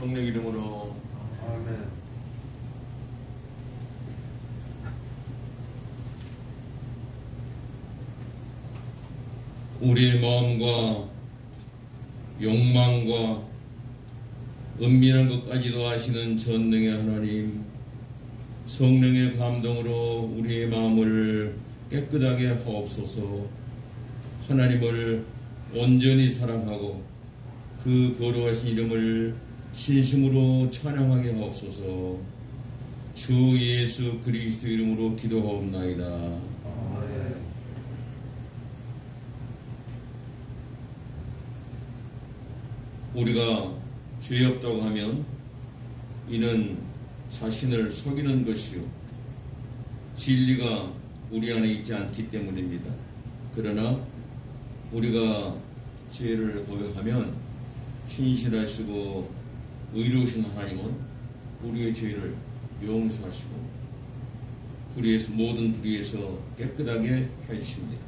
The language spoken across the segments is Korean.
성령 이름으로 아멘. 우리의 마음과 욕망과 은밀한 것까지도 아시는 전능의 하나님, 성령의 감동으로 우리의 마음을 깨끗하게 하옵소서. 하나님을 온전히 사랑하고 그 거룩하신 이름을 신심으로 찬양하게 하옵소서. 주 예수 그리스도 이름으로 기도하옵나이다. 우리가 죄 없다고 하면 이는 자신을 속이는 것이요 진리가 우리 안에 있지 않기 때문입니다. 그러나 우리가 죄를 고백하면 신실하시고 의로우신 하나님은 우리의 죄를 용서하시고 모든 불의에서 깨끗하게 해주십니다.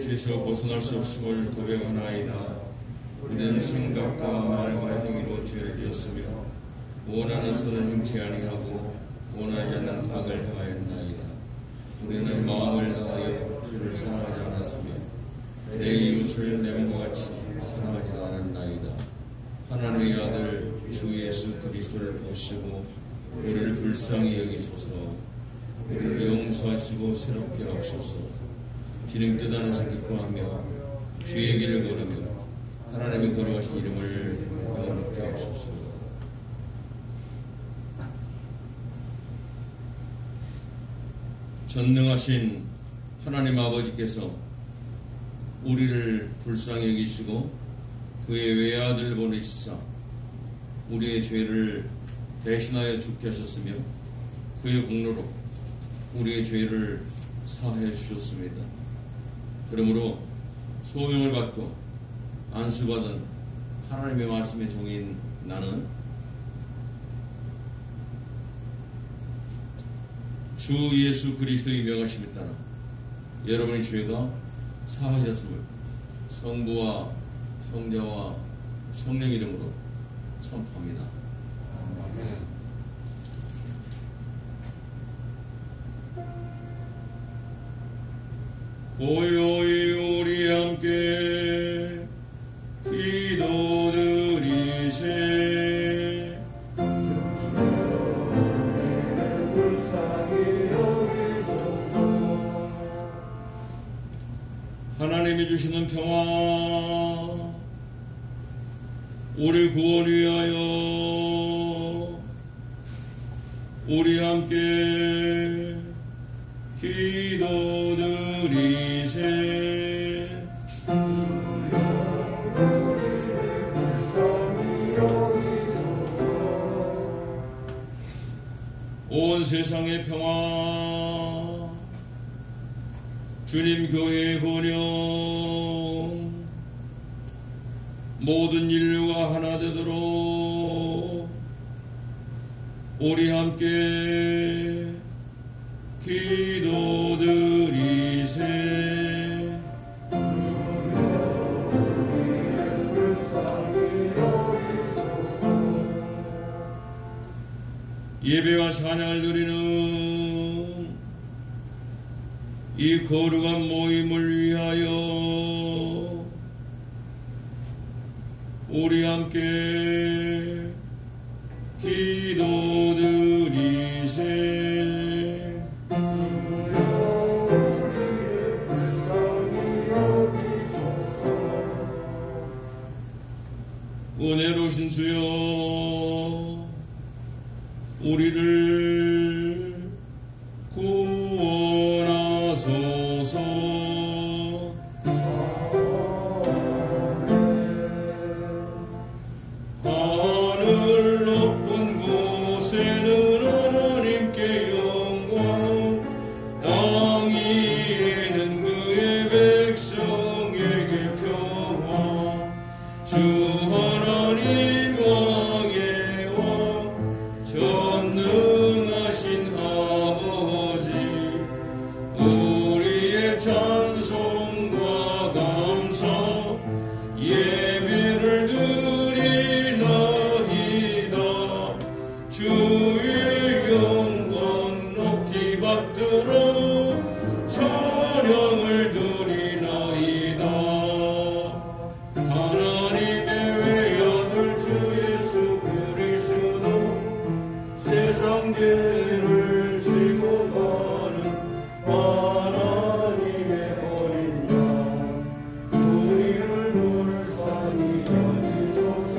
죄에서 벗어날 수 없음을 고백하나이다. 우리는 생각과 말과 행위로 죄를 지었으며 원하는 선을 행치 아니하고 원하지 않는 악을 행하였나이다. 우리는 마음을 다하여 주를 사랑하지 않았으며 내 이웃을 내 몸과 같이 사랑하지도 않았나이다. 하나님의 아들 주 예수 그리스도를 보시고 우리를 불쌍히 여기소서. 우리를 용서하시고 새롭게 하옵소서. 주님 뜻하는 생각하며 주의 길을 걸으며 하나님의 거룩하신 이름을 영원롭게 하옵소서. 전능하신 하나님 아버지께서 우리를 불쌍히 여기시고 그의 외아들 보내시사 우리의 죄를 대신하여 죽게 하셨으며 그의 공로로 우리의 죄를 사하여 주셨습니다. 그러므로 소명을 받고 안수받은 하나님의 말씀의 종인 나는 주 예수 그리스도의 명하심에 따라 여러분의 죄가 사하셨음을 성부와 성자와 성령 이름으로 선포합니다. 고요히 우리 함께 기도드리세. 하나님이 주시는 평화 우리 구원 위하여 우리 함께 기도드리세. 온 세상의 평화 주님 교회의 번영 모든 인류가 하나 되도록 우리 함께 기도드리세. 예배와 찬양을 드리는 이 거룩한 모임을 위하여 우리 함께 기도드리세. 은혜로우신 주여 우리를 구원하소서. 하늘 높은 곳에 찬송과 감사 예배를 드리나이다. 주의 영광 높이 받들어 찬양을 드리나이다. 하나님의 외아들 주 예수 그리스도 세상 죄를 지고 가는 하나님의 어린 양 우리를 불쌍히 여기소서.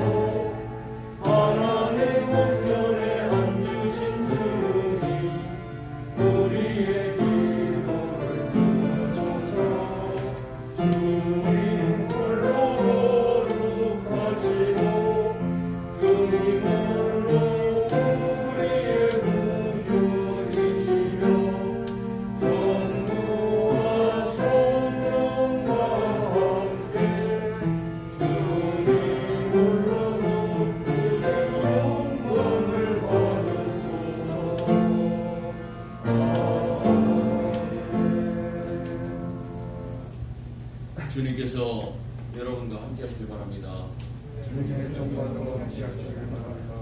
하나님 우편에 앉으신 주님 우리의 기도를 들어줘서. 주님 홀로 거룩하시고 주님 홀로 우리의 구주이시며 성부와 성령과 함께 주님 홀로 높으신 영광을 받으소서. 주님께서 여러분과 함께 하시길 바랍니다. 주님의 정반으로 함께하시길 바랍니다.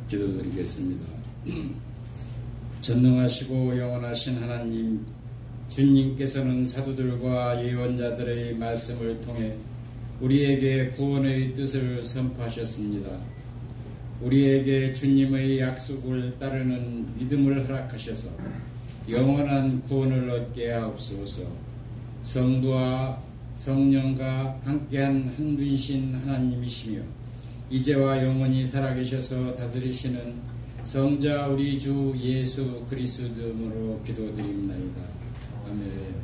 기도드리겠습니다. 전능하시고 영원하신 하나님, 주님께서는 사도들과 예언자들의 말씀을 통해 우리에게 구원의 뜻을 선포하셨습니다. 우리에게 주님의 약속을 따르는 믿음을 허락하셔서 영원한 구원을 얻게 하옵소서. 성부와 성령과 함께한 한 분이신 하나님이시며 이제와 영원히 살아계셔서 다스리시는 성자 우리 주 예수 그리스도 이름으로 기도드립나이다. 아멘.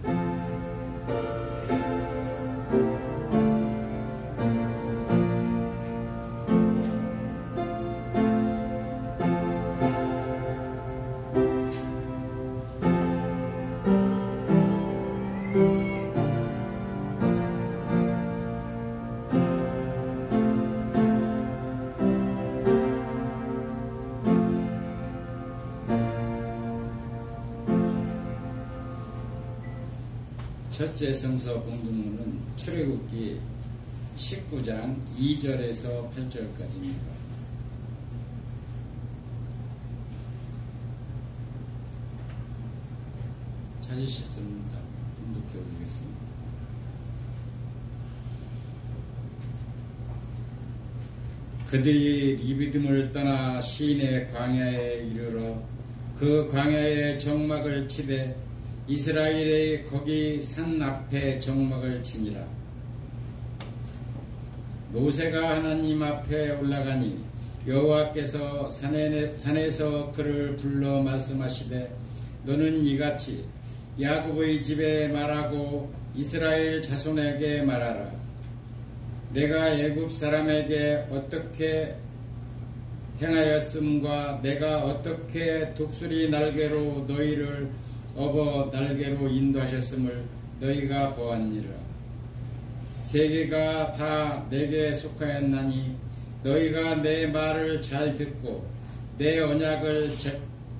첫째 성서 공동문은 출애굽기 19장 2절에서 8절까지입니다. 찾으셨습니다. 등독해 보겠습니다. 그들이 리비딤을 떠나 시인의 광야에 이르러 그 광야에 정막을 치되 이스라엘의 거기 산 앞에 정막을 치니라. 모세가 하나님 앞에 올라가니 여호와께서 산에서 그를 불러 말씀하시되 너는 이같이 야곱의 집에 말하고 이스라엘 자손에게 말하라. 내가 애굽 사람에게 어떻게 행하였음과 내가 어떻게 독수리 날개로 너희를 업어 날개로 인도하셨음을 너희가 보았니라. 세계가 다 내게 속하였나니 너희가 내 말을 잘 듣고 내 언약을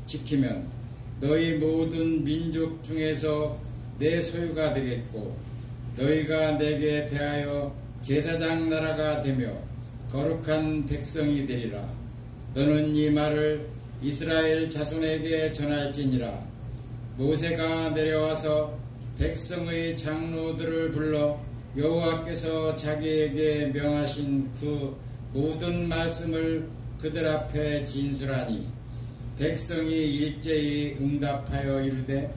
지키면 너희 모든 민족 중에서 내 소유가 되겠고 너희가 내게 대하여 제사장 나라가 되며 거룩한 백성이 되리라. 너는 이 말을 이스라엘 자손에게 전할지니라. 모세가 내려와서 백성의 장로들을 불러 여호와께서 자기에게 명하신 그 모든 말씀을 그들 앞에 진술하니 백성이 일제히 응답하여 이르되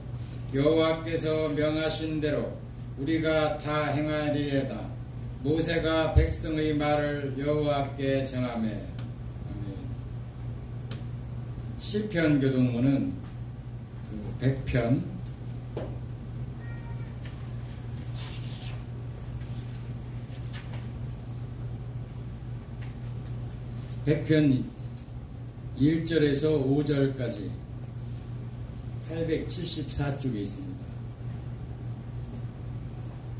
여호와께서 명하신 대로 우리가 다 행하리로다. 모세가 백성의 말을 여호와께 전하매. 아멘. 시편 교동문은 100편 100편 1절에서 5절까지 874쪽에 있습니다.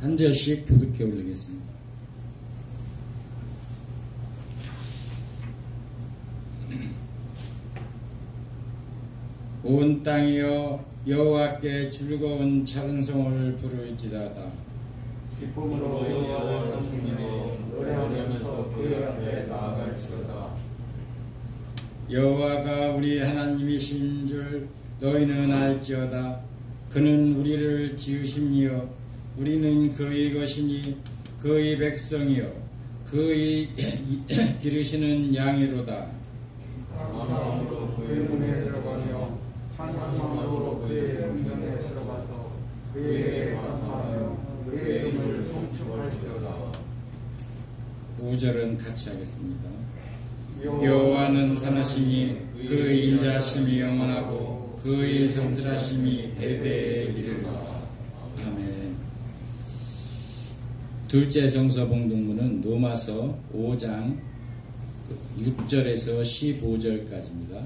한 절씩 교독해 올리겠습니다. 온 땅이여 여호와께 즐거운 찬송을 부를지다다. 기쁨으로 여호와를 섬기며 노래하면서 그의 앞에 나아갈지어다. 여호와가 우리 하나님이신 줄 너희는 알지어다. 그는 우리를 지으심이여 우리는 그의 것이니 그의 백성이여 그의 기르시는 양이로다. 감사함으로 그의 문에 들어가며 찬송함으로 그의 영전에 들어가서 그에게 감사하며 그의 이름을 송축할지어다. 5절은 같이 하겠습니다. 여호와는 선하시니 그의 인자심이 영원하고 그의 성실하심이 대대에 이르리로다. 아멘. 둘째 성서 봉독문은 로마서 5장 6절에서 15절까지입니다.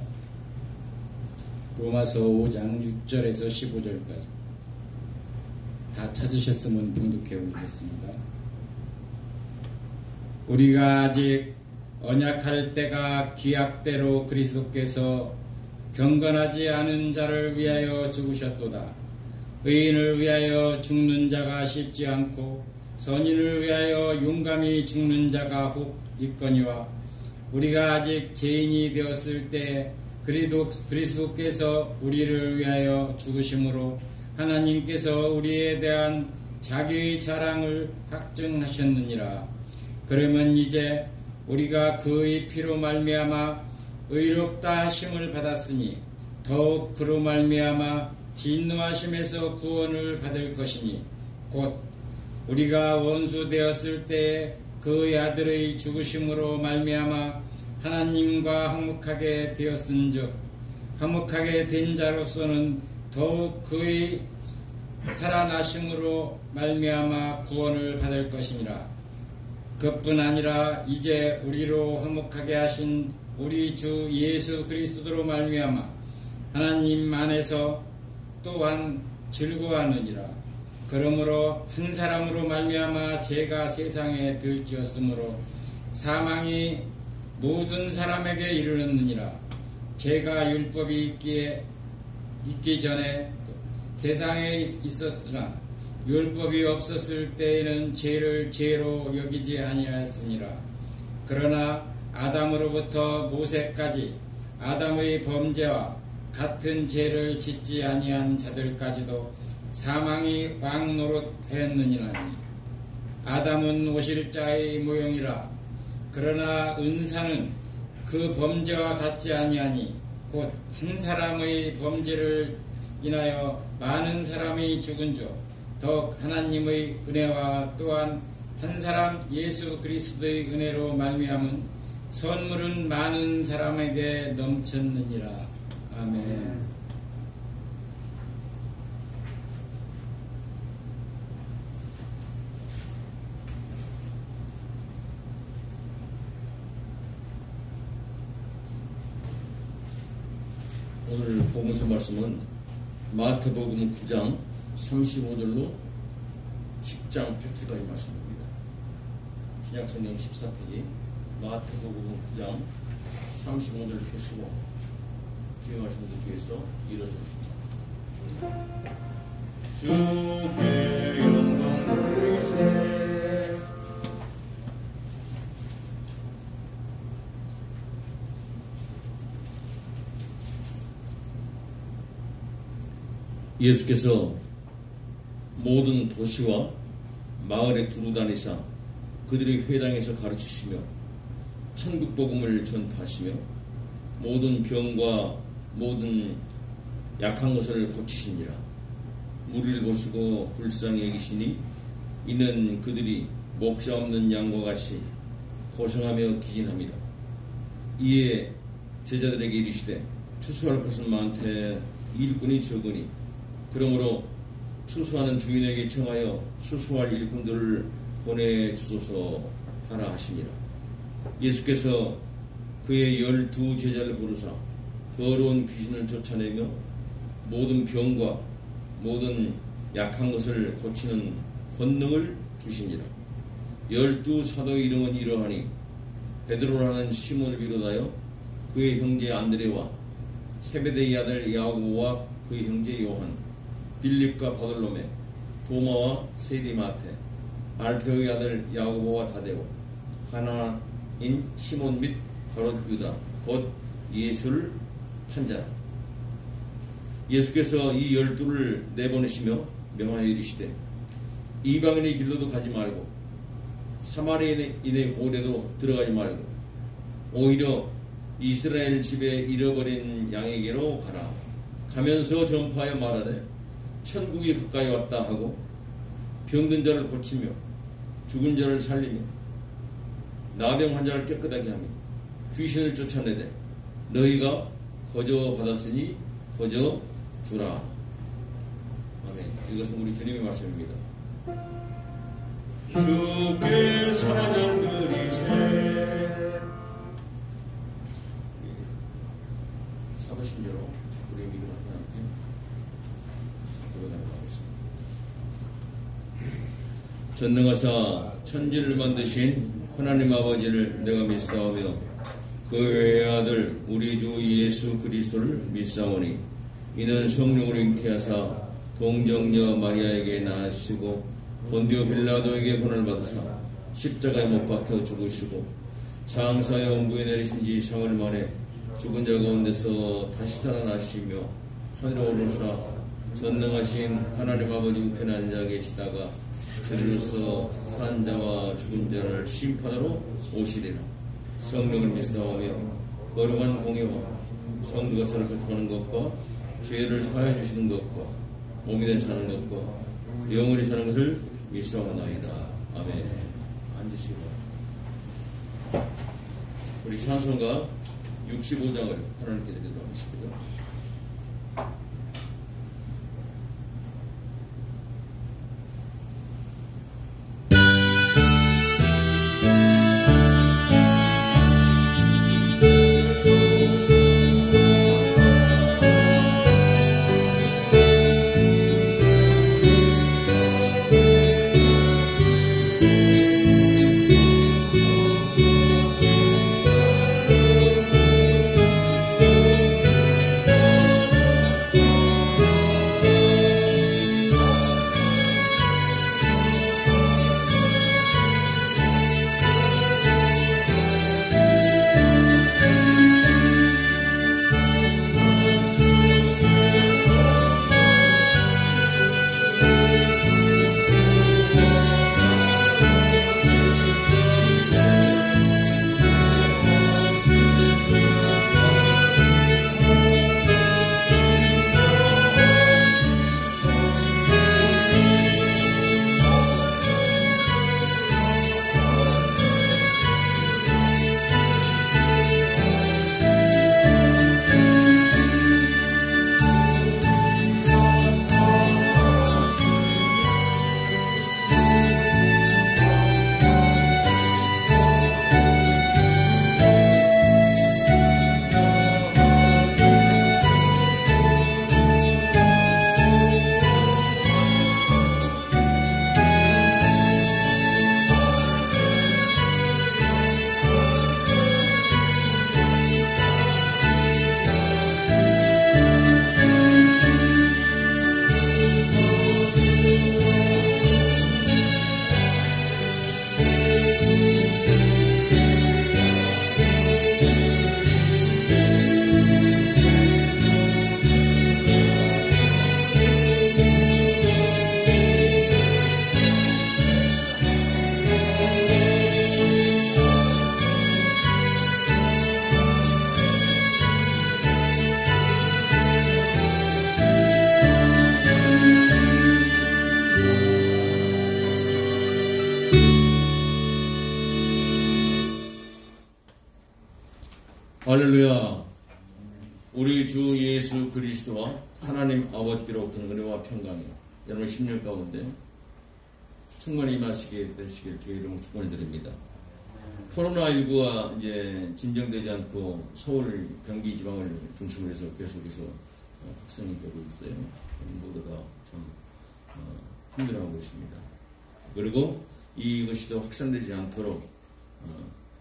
로마서 5장 6절에서 15절까지 다 찾으셨으면 봉독해 올리겠습니다. 우리가 아직 언약할 때가 기약대로 그리스도께서 경건하지 않은 자를 위하여 죽으셨도다. 의인을 위하여 죽는 자가 쉽지 않고 선인을 위하여 용감히 죽는 자가 혹 있거니와 우리가 아직 죄인이 되었을 때 그리스도께서 우리를 위하여 죽으심으로 하나님께서 우리에 대한 자기의 자랑을 확증하셨느니라. 그러면 이제 우리가 그의 피로 말미암아 의롭다 하심을 받았으니 더욱 그로 말미암아 진노하심에서 구원을 받을 것이니 곧 우리가 원수 되었을 때에 그의 아들의 죽으심으로 말미암아 하나님과 화목하게 되었은즉 화목하게 된 자로서는 더욱 그의 살아나심으로 말미암아 구원을 받을 것이니라. 그뿐 아니라 이제 우리로 화목하게 하신 우리 주 예수 그리스도로 말미암아 하나님 안에서 또한 즐거워하느니라. 그러므로 한 사람으로 말미암아 죄가 세상에 들지었으므로 사망이 모든 사람에게 이르렀느니라. 죄가 율법이 있기 전에 세상에 있었으나 율법이 없었을 때에는 죄를 죄로 여기지 아니하였으니라. 그러나 아담으로부터 모세까지 아담의 범죄와 같은 죄를 짓지 아니한 자들까지도 사망이 왕노릇하였느니라니. 아담은 오실자의 모형이라. 그러나 은사는 그 범죄와 같지 아니하니 곧 한 사람의 범죄를 인하여 많은 사람이 죽은즉 더욱 하나님의 은혜와 또한 한 사람 예수 그리스도의 은혜로 말미암은 선물은 많은 사람에게 넘쳤느니라. 아멘. 오늘 복음서 말씀은 마태복음 9장 35절로 10장 8절까지 말씀입니다. 신약성경 14페이지 마태복음 9장 35절 펴시고 주의 말씀을 듣기 위해서 일어서십니다. 주께 영광 돌리세. 예수께서 모든 도시와 마을에 두루다니사 그들의 회당에서 가르치시며 천국 복음을 전파하시며 모든 병과 모든 약한 것을 고치시니라. 무리를 보시고 불쌍히 여기시니 이는 그들이 목자 없는 양과 같이 고생하며 기진합니다. 이에 제자들에게 이르시되 추수할 것은 많되 일꾼이 적으니 그러므로 추수하는 주인에게 청하여 추수할 일꾼들을 보내주소서 하라 하시니라. 예수께서 그의 12제자를 부르사 더러운 귀신을 쫓아내며 모든 병과 모든 약한 것을 고치는 권능을 주시니라. 12사도의 이름은 이러하니 베드로라는 시몬을 비롯하여 그의 형제 안드레와 세베대의 아들 야고보와 그의 형제 요한, 빌립과 바돌로메, 도마와 세리마테, 알페오의 아들 야고보와 다데오, 가나인 시몬 및 가롯 유다, 곧 예수를 탄자라. 예수께서 이 12를 내보내시며 명하여 이르시되 이방인의 길로도 가지 말고 사마리아인의 고래도 들어가지 말고 오히려 이스라엘 집에 잃어버린 양에게로 가라. 가면서 전파하여 말하되 천국이 가까이 왔다 하고 병든 자를 고치며 죽은 자를 살리며 나병 환자를 깨끗하게 하며 귀신을 쫓아내되 너희가 거저 받았으니 거저 주라. 아멘. 이것은 우리 주님의 말씀입니다. 주께 찬양 드리세. 사부심제로 우리 믿음 하나님께 고백하도록 하겠습니다. 전능하사 천지를 만드신 하나님 아버지를 내가 믿사오며 그 외의 아들 우리 주 예수 그리스도를 믿사오니 이는 성령으로 잉태하사 동정녀 마리아에게 낳으시고 본디오 빌라도에게 고난을 받으사 십자가에 못 박혀 죽으시고 장사의 원부에 내리신 지 사흘 만에 죽은 자 가운데서 다시 살아나시며 하늘에 오르사 전능하신 하나님 아버지 우편에 앉아 계시다가 저리로서 산 자와 죽은 자를 심판하러 오시리라. 성령을 믿사오며 거룩한 공의와 성도가 서로 교통하는 것과 죄를 사하여 주시는 것과 몸이 되 사는 것과 영원히 사는 것을 믿사오나이다. 아멘. 앉으시고 우리 찬송가 65장을 하나님께 드리도록 하겠습니다. 할렐루야. 우리 주 예수 그리스도와 하나님 아버지께로부터 은혜와 평강이 여러분 10년 가운데 충만히 임하시게 되시길 주의 이름으로 축원을 드립니다. 코로나19가 이제 진정되지 않고 서울, 경기 지방을 중심으로 해서 계속해서 확산이 되고 있어요. 모두가 참 힘들어하고 있습니다. 그리고 이것이 더 확산되지 않도록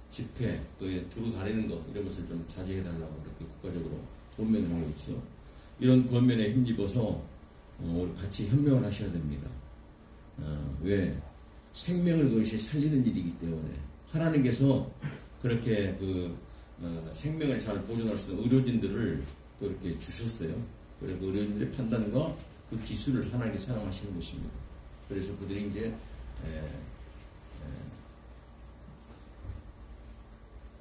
집회 또 두루 다니는 것 이런 것을 좀 자제해달라고 이렇게 국가적으로 권면을 하고 있죠. 이런 권면에 힘입어서 우리 같이 현명을 하셔야 됩니다. 왜? 생명을 그것이 살리는 일이기 때문에 하나님께서 그렇게 생명을 잘 보존할 수 있는 의료진들을 또 이렇게 주셨어요. 그래서 그 의료진들의 판단과 그 기술을 하나님께 사용하시는 것입니다. 그래서 그들이 이제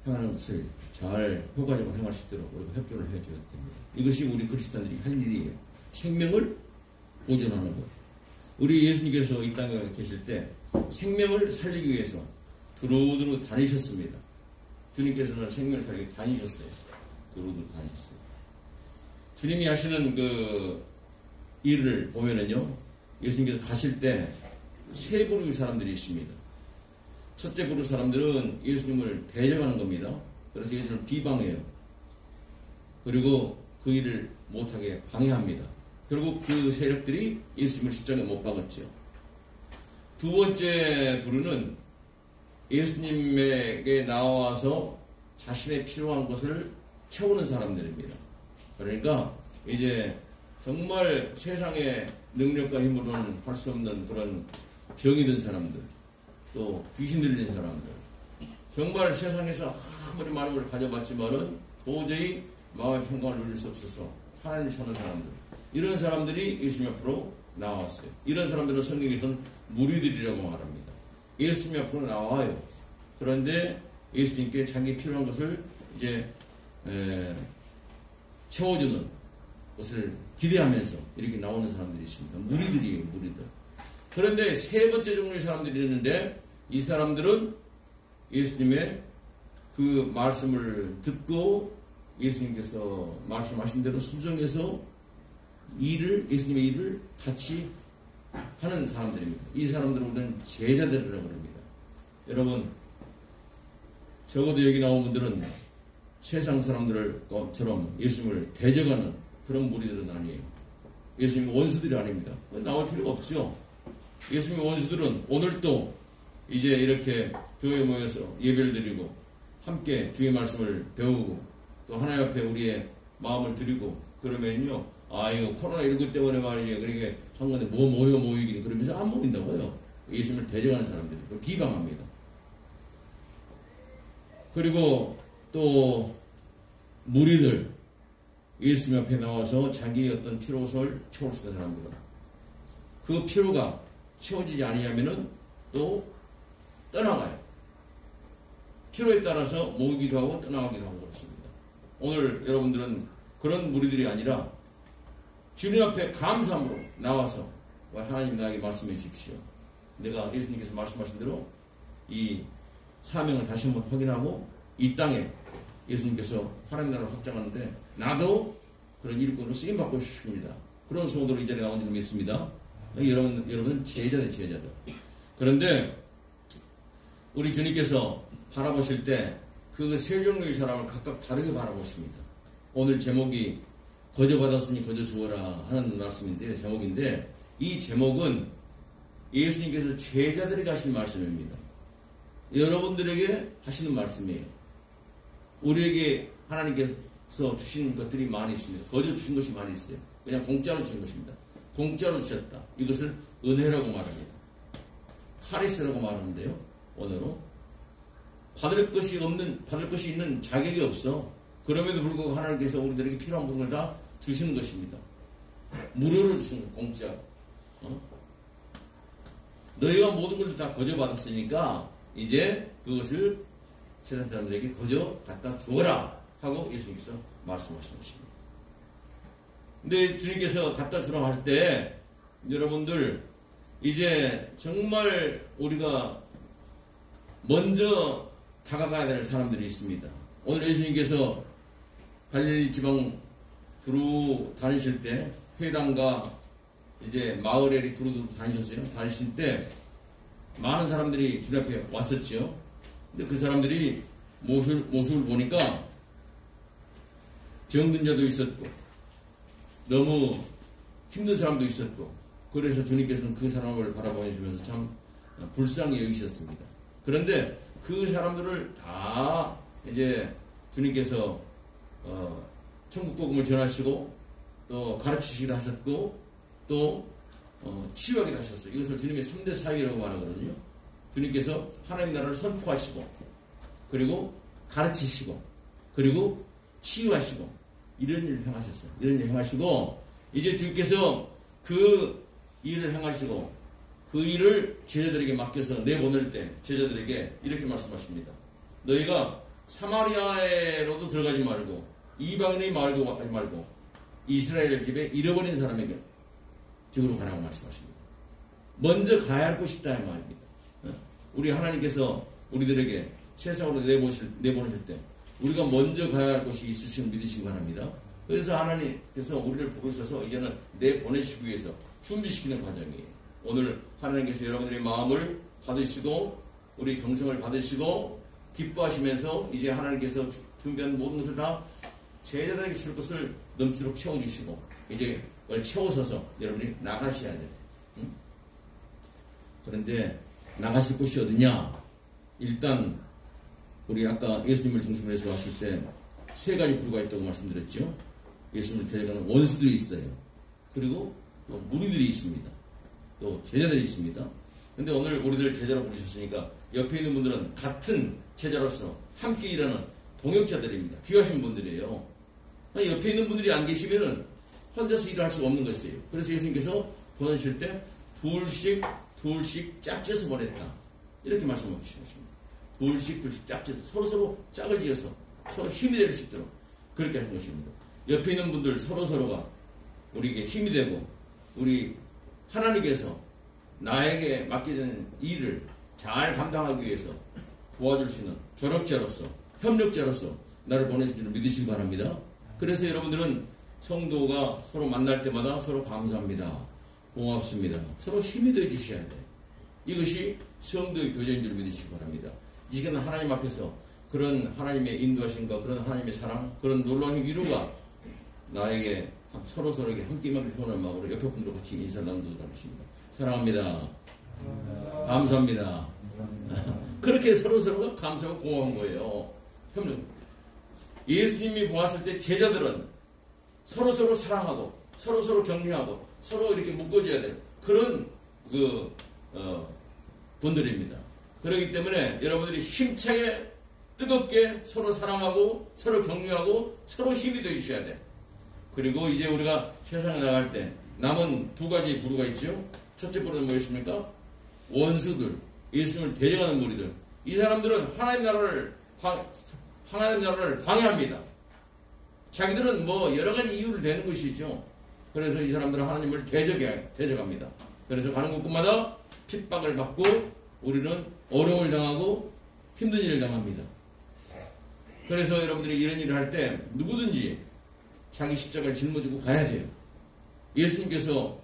행하는 것을 잘 효과적으로 행할 수 있도록 우리가 협조를 해줘야 됩니다. 이것이 우리 그리스도인들이 할 일이에요. 생명을 보존하는 것. 우리 예수님께서 이 땅에 계실 때 생명을 살리기 위해서 두루두루 다니셨습니다. 주님께서는 생명을 살리기 위해 다니셨어요. 두루두루 다니셨어요. 주님이 하시는 그 일을 보면은요, 예수님께서 가실 때 세 부류의 사람들이 있습니다. 첫째 부류 사람들은 예수님을 대적하는 겁니다. 그래서 예수님을 비방해요. 그리고 그 일을 못하게 방해합니다. 결국 그 세력들이 예수님을 십자가에 못 박았죠. 두 번째 부류는 예수님에게 나와서 자신의 필요한 것을 채우는 사람들입니다. 그러니까 이제 정말 세상의 능력과 힘으로는 할 수 없는 그런 병이 든 사람들, 또 귀신 들린 사람들, 정말 세상에서 아무리 많은 걸 가져봤지만은 도저히 마음의 평강을 누릴 수 없어서 하나님을 찾는 사람들, 이런 사람들이 예수님 앞으로 나왔어요. 이런 사람들은 성경에서는 무리들이라고 말합니다. 예수님 앞으로 나와요. 그런데 예수님께 자기 필요한 것을 이제 채워주는 것을 기대하면서 이렇게 나오는 사람들이 있습니다. 무리들이에요, 무리들. 그런데 세 번째 종류의 사람들이 있는데, 이 사람들은 예수님의 그 말씀을 듣고 예수님께서 말씀하신 대로 순종해서 예수님의 일을 같이 하는 사람들입니다. 이 사람들은 우리는 제자들이라고 합니다. 여러분, 적어도 여기 나온 분들은 세상 사람들처럼 예수님을 대적하는 그런 무리들은 아니에요. 예수님 원수들이 아닙니다. 나올 필요가 없죠. 예수님 원수들은 오늘도 이제 이렇게 교회에 모여서 예배를 드리고 함께 주의 말씀을 배우고 또 하나님 앞에 우리의 마음을 드리고 그러면요, 이거 코로나19 때문에 말이에요, 그렇게 한 건데 모이기는 그러면서 안 모인다고요. 예수님을 대적하는 사람들이 비방합니다. 그리고 또 무리들, 예수님 앞에 나와서 자기의 어떤 필요를 채울 수 있는 사람들은 그 필요가 채워지지 아니하면은 또 떠나가요. 필요에 따라서 모이기도 하고 떠나가기도 하고 그렇습니다. 오늘 여러분들은 그런 무리들이 아니라 주님 앞에 감사함으로 나와서 하나님 나에게 말씀해 주십시오. 내가 예수님께서 말씀하신 대로 이 사명을 다시 한번 확인하고 이 땅에 예수님께서 하나님 나라를 확장하는데 나도 그런 일꾼으로 쓰임받고 싶습니다. 그런 소원으로 이 자리에 나온 줄 믿습니다. 여러분은 제자들. 그런데 우리 주님께서 바라보실 때 그 세 종류의 사람을 각각 다르게 바라보십니다. 오늘 제목이 거저 받았으니 거저 주어라 하는 말씀인데, 제목인데, 이 제목은 예수님께서 제자들에게 하신 말씀입니다. 여러분들에게 하시는 말씀이에요. 우리에게 하나님께서 주신 것들이 많이 있습니다. 거저 주신 것이 많이 있어요. 그냥 공짜로 주신 것입니다. 공짜로 주셨다. 이것을 은혜라고 말합니다. 카리스라고 말하는데요, 언어로. 받을 것이 있는 자격이 없어. 그럼에도 불구하고 하나님께서 우리들에게 필요한 부분을 다 주시는 것입니다. 무료로 주시는 것, 공짜. 너희가 모든 것을 다 거저 받았으니까 이제 그것을 세상 사람들에게 거저 갖다 주어라 하고 예수님께서 말씀하시는 것입니다. 근데 주님께서 갖다 주라고 할 때 여러분들 이제 정말 우리가 먼저 다가가야 될 사람들이 있습니다. 오늘 예수님께서 갈릴리 지방 두루 다니실 때 회당과 이제 마을에 두루 다니셨어요. 다니실 때 많은 사람들이 주님 앞에 왔었죠. 근데 그 사람들이 모습을 보니까 병든 자도 있었고 너무 힘든 사람도 있었고, 그래서 주님께서는 그 사람을 바라보시면서 참 불쌍히 여기셨습니다. 그런데 그 사람들을 다 이제 주님께서 천국 복음을 전하시고 또 가르치시기도 하셨고 또 치유하기도 하셨어요. 이것을 주님의 3대 사역이라고 말하거든요. 주님께서 하나님 나라를 선포하시고 그리고 가르치시고 그리고 치유하시고 이런 일을 행하셨어요. 이런 일을 행하시고 이제 주께서 그 일을 행하시고 그 일을 제자들에게 맡겨서 내보낼 때 제자들에게 이렇게 말씀하십니다. 너희가 사마리아로도 들어가지 말고 이방인의 마을도 가지 말고 이스라엘 집에 잃어버린 사람에게 집으로 가라고 말씀하십니다. 먼저 가야 할 곳이 있다 이 말입니다. 우리 하나님께서 우리들에게 세상으로 내보내실 때 우리가 먼저 가야 할 곳이 있으신 믿으시기 바랍니다. 그래서 하나님께서 우리를 부르셔서 이제는 내보내시기 위해서 준비시키는 과정이에요. 오늘 하나님께서 여러분들의 마음을 받으시고 우리 정성을 받으시고 기뻐하시면서 이제 하나님께서 준비한 모든 것을 다 제자들에게 줄 것을 넘치도록 채워주시고 이제 그걸 채워서서 여러분이 나가셔야 돼요. 응? 그런데 나가실 곳이 어디냐? 일단 우리 아까 예수님을 중심으로 해서 왔을 때 세 가지 부류가 있다고 말씀드렸죠. 예수님을 데려가는 원수들이 있어요. 그리고 또 무리들이 있습니다. 또 제자들이 있습니다. 근데 오늘 우리들 제자로 부르셨으니까 옆에 있는 분들은 같은 제자로서 함께 일하는 동역자들입니다. 귀하신 분들이에요. 옆에 있는 분들이 안 계시면은 혼자서 일을 할 수가 없는 것이에요. 그래서 예수님께서 보내실 때 둘씩 짝져서 보냈다. 이렇게 말씀하고 계신 것입니다. 둘씩 짝져서 서로 짝을 지어서 서로 힘이 될 수 있도록 그렇게 하신 것입니다. 옆에 있는 분들 서로가 우리에게 힘이 되고 우리 하나님께서 나에게 맡겨진 일을 잘 감당하기 위해서 도와줄 수 있는 조력자로서 협력자로서 나를 보내신 줄 믿으시기 바랍니다. 그래서 여러분들은 성도가 서로 만날 때마다 서로 감사합니다. 고맙습니다. 서로 힘이 되어 주셔야 돼. 이것이 성도의 교제인 줄 믿으시기 바랍니다. 이 시간은 하나님 앞에서 그런 하나님의 인도하심과 그런 하나님의 사랑, 그런 놀라운 위로가 나에게 서로에게 함께임을 표현한 마음으로 옆에 분들과 같이 인사를 나누도록 하겠습니다. 사랑합니다. 감사합니다. 그렇게 서로가 감사하고 고마운 거예요. 협력. 예수님이 보았을 때 제자들은 서로 사랑하고 서로 격려하고 서로 이렇게 묶어줘야 될 그런 분들입니다. 그렇기 때문에 여러분들이 힘차게 뜨겁게 서로 사랑하고 서로 격려하고 서로 힘이 되어 주셔야 돼. 그리고 이제 우리가 세상에 나갈 때 남은 두 가지 부류가 있죠. 첫째 부류는 뭐였습니까? 원수들, 예수님을 대적하는 무리들. 이 사람들은 하나님 나라를 방해합니다. 자기들은 뭐 여러 가지 이유를 대는 것이죠. 그래서 이 사람들은 하나님을 대적합니다. 그래서 가는 곳마다 핍박을 받고 우리는 어려움을 당하고 힘든 일을 당합니다. 그래서 여러분들이 이런 일을 할 때 누구든지 자기 십자가를 짊어지고 가야 돼요. 예수님께서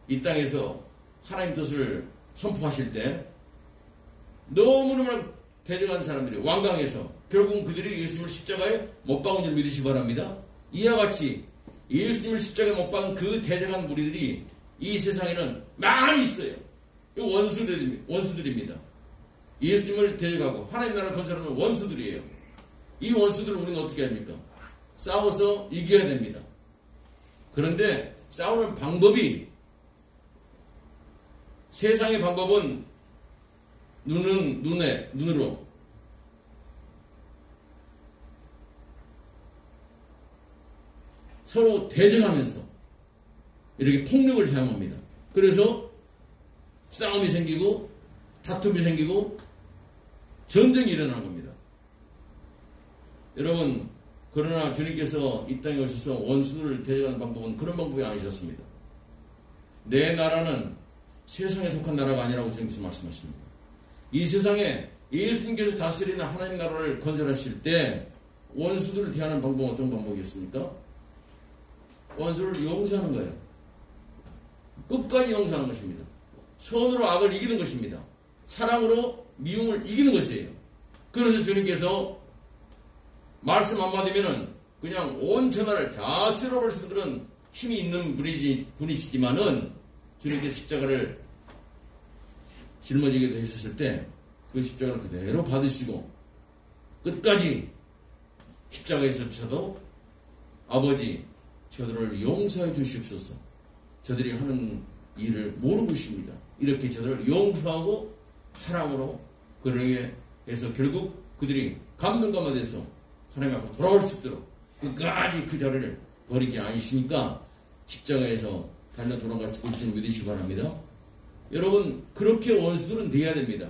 이 땅에서 하나님 뜻을 선포하실 때 너무너무 대적한 사람들이 완강해서 결국은 그들이 예수님을 십자가에 못 박은 줄 믿으시기 바랍니다. 이와 같이 예수님을 십자가에 못 박은 그 대적한 무리들이 이 세상에는 많이 있어요. 원수들입니다. 예수님을 대적하고 하나님 나라를 건설하는 원수들이에요. 이 원수들을 우리는 어떻게 합니까? 싸워서 이겨야 됩니다. 그런데 싸우는 방법이 세상의 방법은 눈으로 서로 대적하면서 이렇게 폭력을 사용합니다. 그래서 싸움이 생기고 다툼이 생기고 전쟁이 일어나는 겁니다. 여러분, 그러나 주님께서 이 땅에 오셔서 원수를 대적하는 방법은 그런 방법이 아니셨습니다. 내 나라는 세상에 속한 나라가 아니라고 주님께서 말씀하십니다. 이 세상에 예수님께서 다스리는 하나님 나라를 건설하실 때 원수들을 대하는 방법은 어떤 방법이었습니까? 원수를 용서하는 거예요. 끝까지 용서하는 것입니다. 선으로 악을 이기는 것입니다. 사랑으로 미움을 이기는 것이에요. 그래서 주님께서 말씀 한마디면은 그냥 온 천하를 다 쓸어버릴 수 있는 그런 힘이 있는 분이시지만은 주님께서 십자가를 짊어지게 되셨을 때 그 십자가를 그대로 받으시고 끝까지 십자가에서 쳐도 아버지 저들을 용서해 주시옵소서. 저들이 하는 일을 모르고 있습니다. 이렇게 저들을 용서하고 사랑으로 그러게 해서 결국 그들이 감동감에 대해서 하나님 앞으로 돌아올 수 있도록 끝까지 그 자리를 버리지 않으시니까 십자가에서 달려 돌아가시고 좀 믿으시기 바랍니다. 여러분 그렇게 원수들은 돼야 됩니다.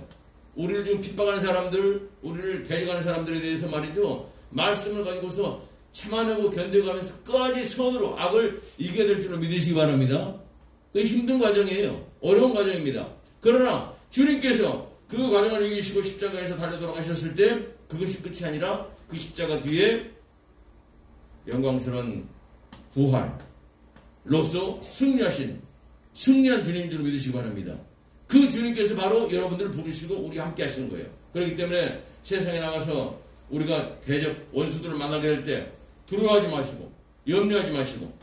우리를 지금 핍박하는 사람들, 우리를 데려가는 사람들에 대해서 말이죠. 말씀을 가지고서 참아내고 견뎌가면서 끝까지 선으로 악을 이겨야 될 줄로 믿으시기 바랍니다. 그 힘든 과정이에요. 어려운 과정입니다. 그러나 주님께서 그 과정을 이기시고 십자가에서 달려 돌아가셨을 때 그것이 끝이 아니라 그 십자가 뒤에 영광스러운 부활로서 승리한 주님인 줄 믿으시기 바랍니다. 그 주님께서 바로 여러분들을 부르시고 우리 함께 하시는 거예요. 그렇기 때문에 세상에 나가서 우리가 대적 원수들을 만나게 될 때 두려워하지 마시고 염려하지 마시고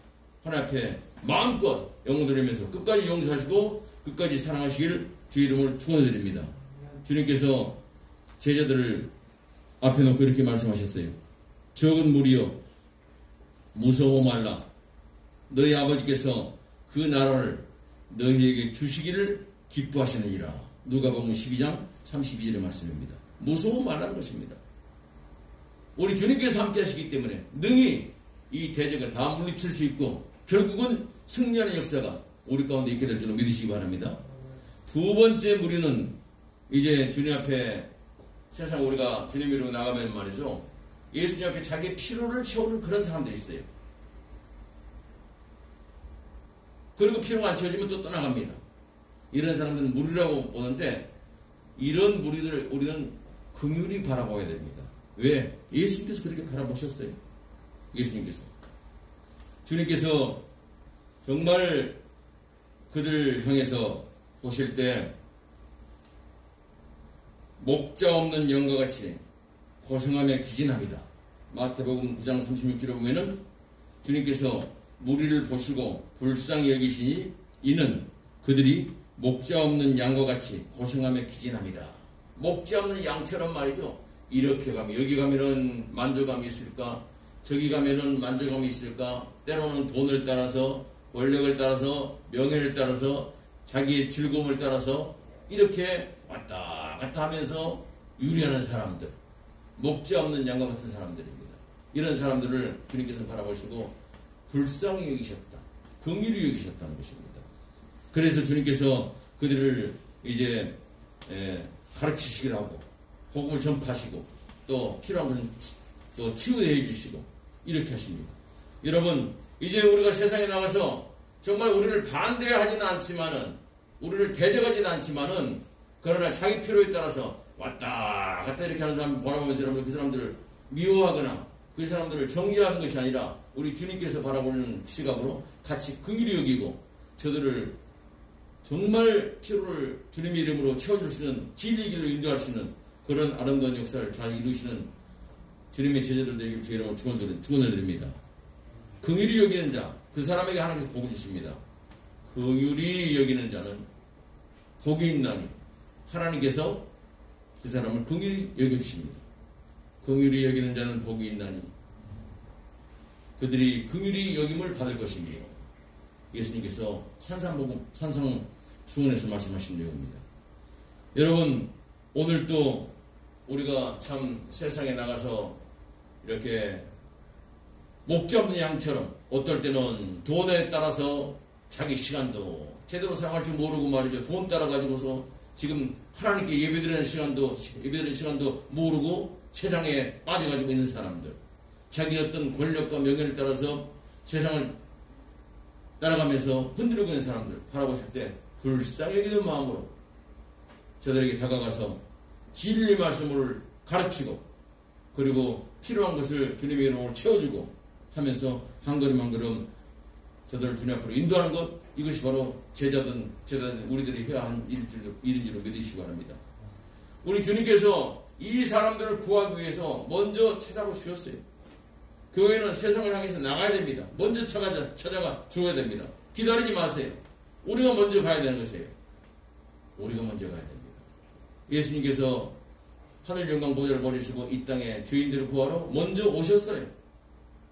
하나님 앞에 마음껏 영광 드리면서 끝까지 용서하시고 끝까지 사랑하시길 주의 이름을 축원드립니다. 주님께서 제자들을 앞에 놓고 이렇게 말씀하셨어요. 적은 무리여 무서워 말라. 너희 아버지께서 그 나라를 너희에게 주시기를 기뻐하시느니라. 누가복음 12장 32절의 말씀입니다. 무서워 말라는 것입니다. 우리 주님께서 함께 하시기 때문에 능히 이 대적을 다 물리칠 수 있고 결국은 승리하는 역사가 우리 가운데 있게 될 줄로 믿으시기 바랍니다. 두 번째 무리는 이제 주님 앞에 세상 우리가 주님 이름으로 나가면 말이죠. 예수님 앞에 자기의 피로를 채우는 그런 사람들이 있어요. 그리고 피로가 안 채워지면 또 떠나갑니다. 이런 사람들은 무리라고 보는데 이런 무리들을 우리는 긍휼히 바라봐야 됩니다. 왜? 예수님께서 그렇게 바라보셨어요. 예수님께서. 주님께서 정말 그들을 향해서 보실 때 목자 없는 영과 같이 고생하며 기진합니다. 마태복음 9장 36절에 보면은 주님께서 무리를 보시고 불쌍히 여기시니 이는 그들이 목자 없는 양과 같이 고생하며 기진합니다. 목자 없는 양처럼 말이죠. 이렇게 가면 여기 가면은 만족감이 있을까? 저기 가면은 만족감이 있을까? 때로는 돈을 따라서 권력을 따라서 명예를 따라서 자기의 즐거움을 따라서 이렇게 왔다 갔다 하면서 유리하는 사람들, 목자 없는 양과 같은 사람들입니다. 이런 사람들을 주님께서 바라보시고 불쌍히 여기셨다, 긍휼히 여기셨다는 것입니다. 그래서 주님께서 그들을 이제 가르치시기도 하고 복음을 전파하시고 또 필요한 것은 또 치유해 주시고 이렇게 하십니다. 여러분 이제 우리가 세상에 나가서 정말 우리를 반대하지는 않지만은 우리를 대적하지는 않지만은 그러나 자기 필요에 따라서 왔다 갔다 이렇게 하는 사람을 바라보면서 여러분 그 사람들을 미워하거나 그 사람들을 정죄하는 것이 아니라 우리 주님께서 바라보는 시각으로 같이 긍휼히 여기고 저들을 정말 필요를 주님의 이름으로 채워줄 수 있는 진리의 길로 인도할 수 있는 그런 아름다운 역사를 잘 이루시는 주님의 제자들 되길 주 이름으로 축원을 드립니다. 긍휼히 여기는 자, 그 사람에게 하나님께서 복을 주십니다. 긍휼히 여기는 자는 복이 있나니 하나님께서 그 사람을 긍휼히 여겨주십니다. 긍휼히 여기는 자는 복이 있나니 그들이 긍휼히 여김을 받을 것이며 예수님께서 산상수훈에서 말씀하신 내용입니다. 여러분 오늘도 우리가 참 세상에 나가서 이렇게 목자 없는 양처럼 어떨 때는 돈에 따라서 자기 시간도 제대로 사용할 줄 모르고 말이죠. 돈 따라 가지고서 지금 하나님께 예배드리는 시간도 모르고 세상에 빠져가지고 있는 사람들, 자기 어떤 권력과 명예를 따라서 세상을 따라가면서 흔들리고 있는 사람들 바라보실 때 불쌍히 여기는 마음으로 저들에게 다가가서 진리의 말씀을 가르치고 그리고 필요한 것을 주님의 이름으로 채워주고 하면서 한 걸음 한 걸음 저들을 주님 앞으로 인도하는 것, 이것이 바로 제자든 우리들이 해야 하는 일인 줄로 믿으시기 바랍니다. 우리 주님께서 이 사람들을 구하기 위해서 먼저 찾아가 주셨어요. 교회는 세상을 향해서 나가야 됩니다. 먼저 찾아가 줘야 됩니다. 기다리지 마세요. 우리가 먼저 가야 되는 것이에요. 우리가 먼저 가야 됩니다. 예수님께서 하늘 영광 보좌를 버리시고 이 땅에 죄인들을 구하러 먼저 오셨어요.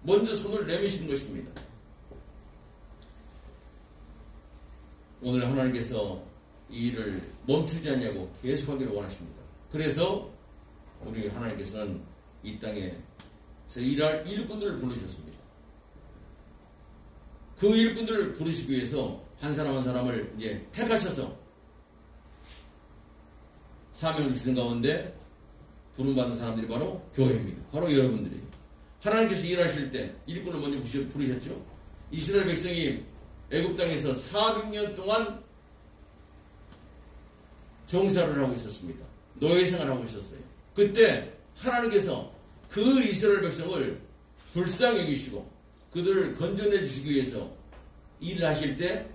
먼저 손을 내미시는 것입니다. 오늘 하나님께서 이 일을 멈추지 않냐고 계속하기를 원하십니다. 그래서 우리 하나님께서는 이 땅에서 일할 일꾼들을 부르셨습니다. 그 일꾼들을 부르시기 위해서 한 사람 한 사람을 이제 택하셔서 사명을 주신 가운데 부름받은 사람들이 바로 교회입니다. 바로 여러분들이에요. 하나님께서 일하실 때 일꾼을 먼저 부르셨죠. 이스라엘 백성이 애굽 땅에서 400년 동안 정사를 하고 있었습니다. 노예 생활을 하고 있었어요. 그때 하나님께서 그 이스라엘 백성을 불쌍히 여기시고 그들을 건져내 주시기 위해서 일을 하실 때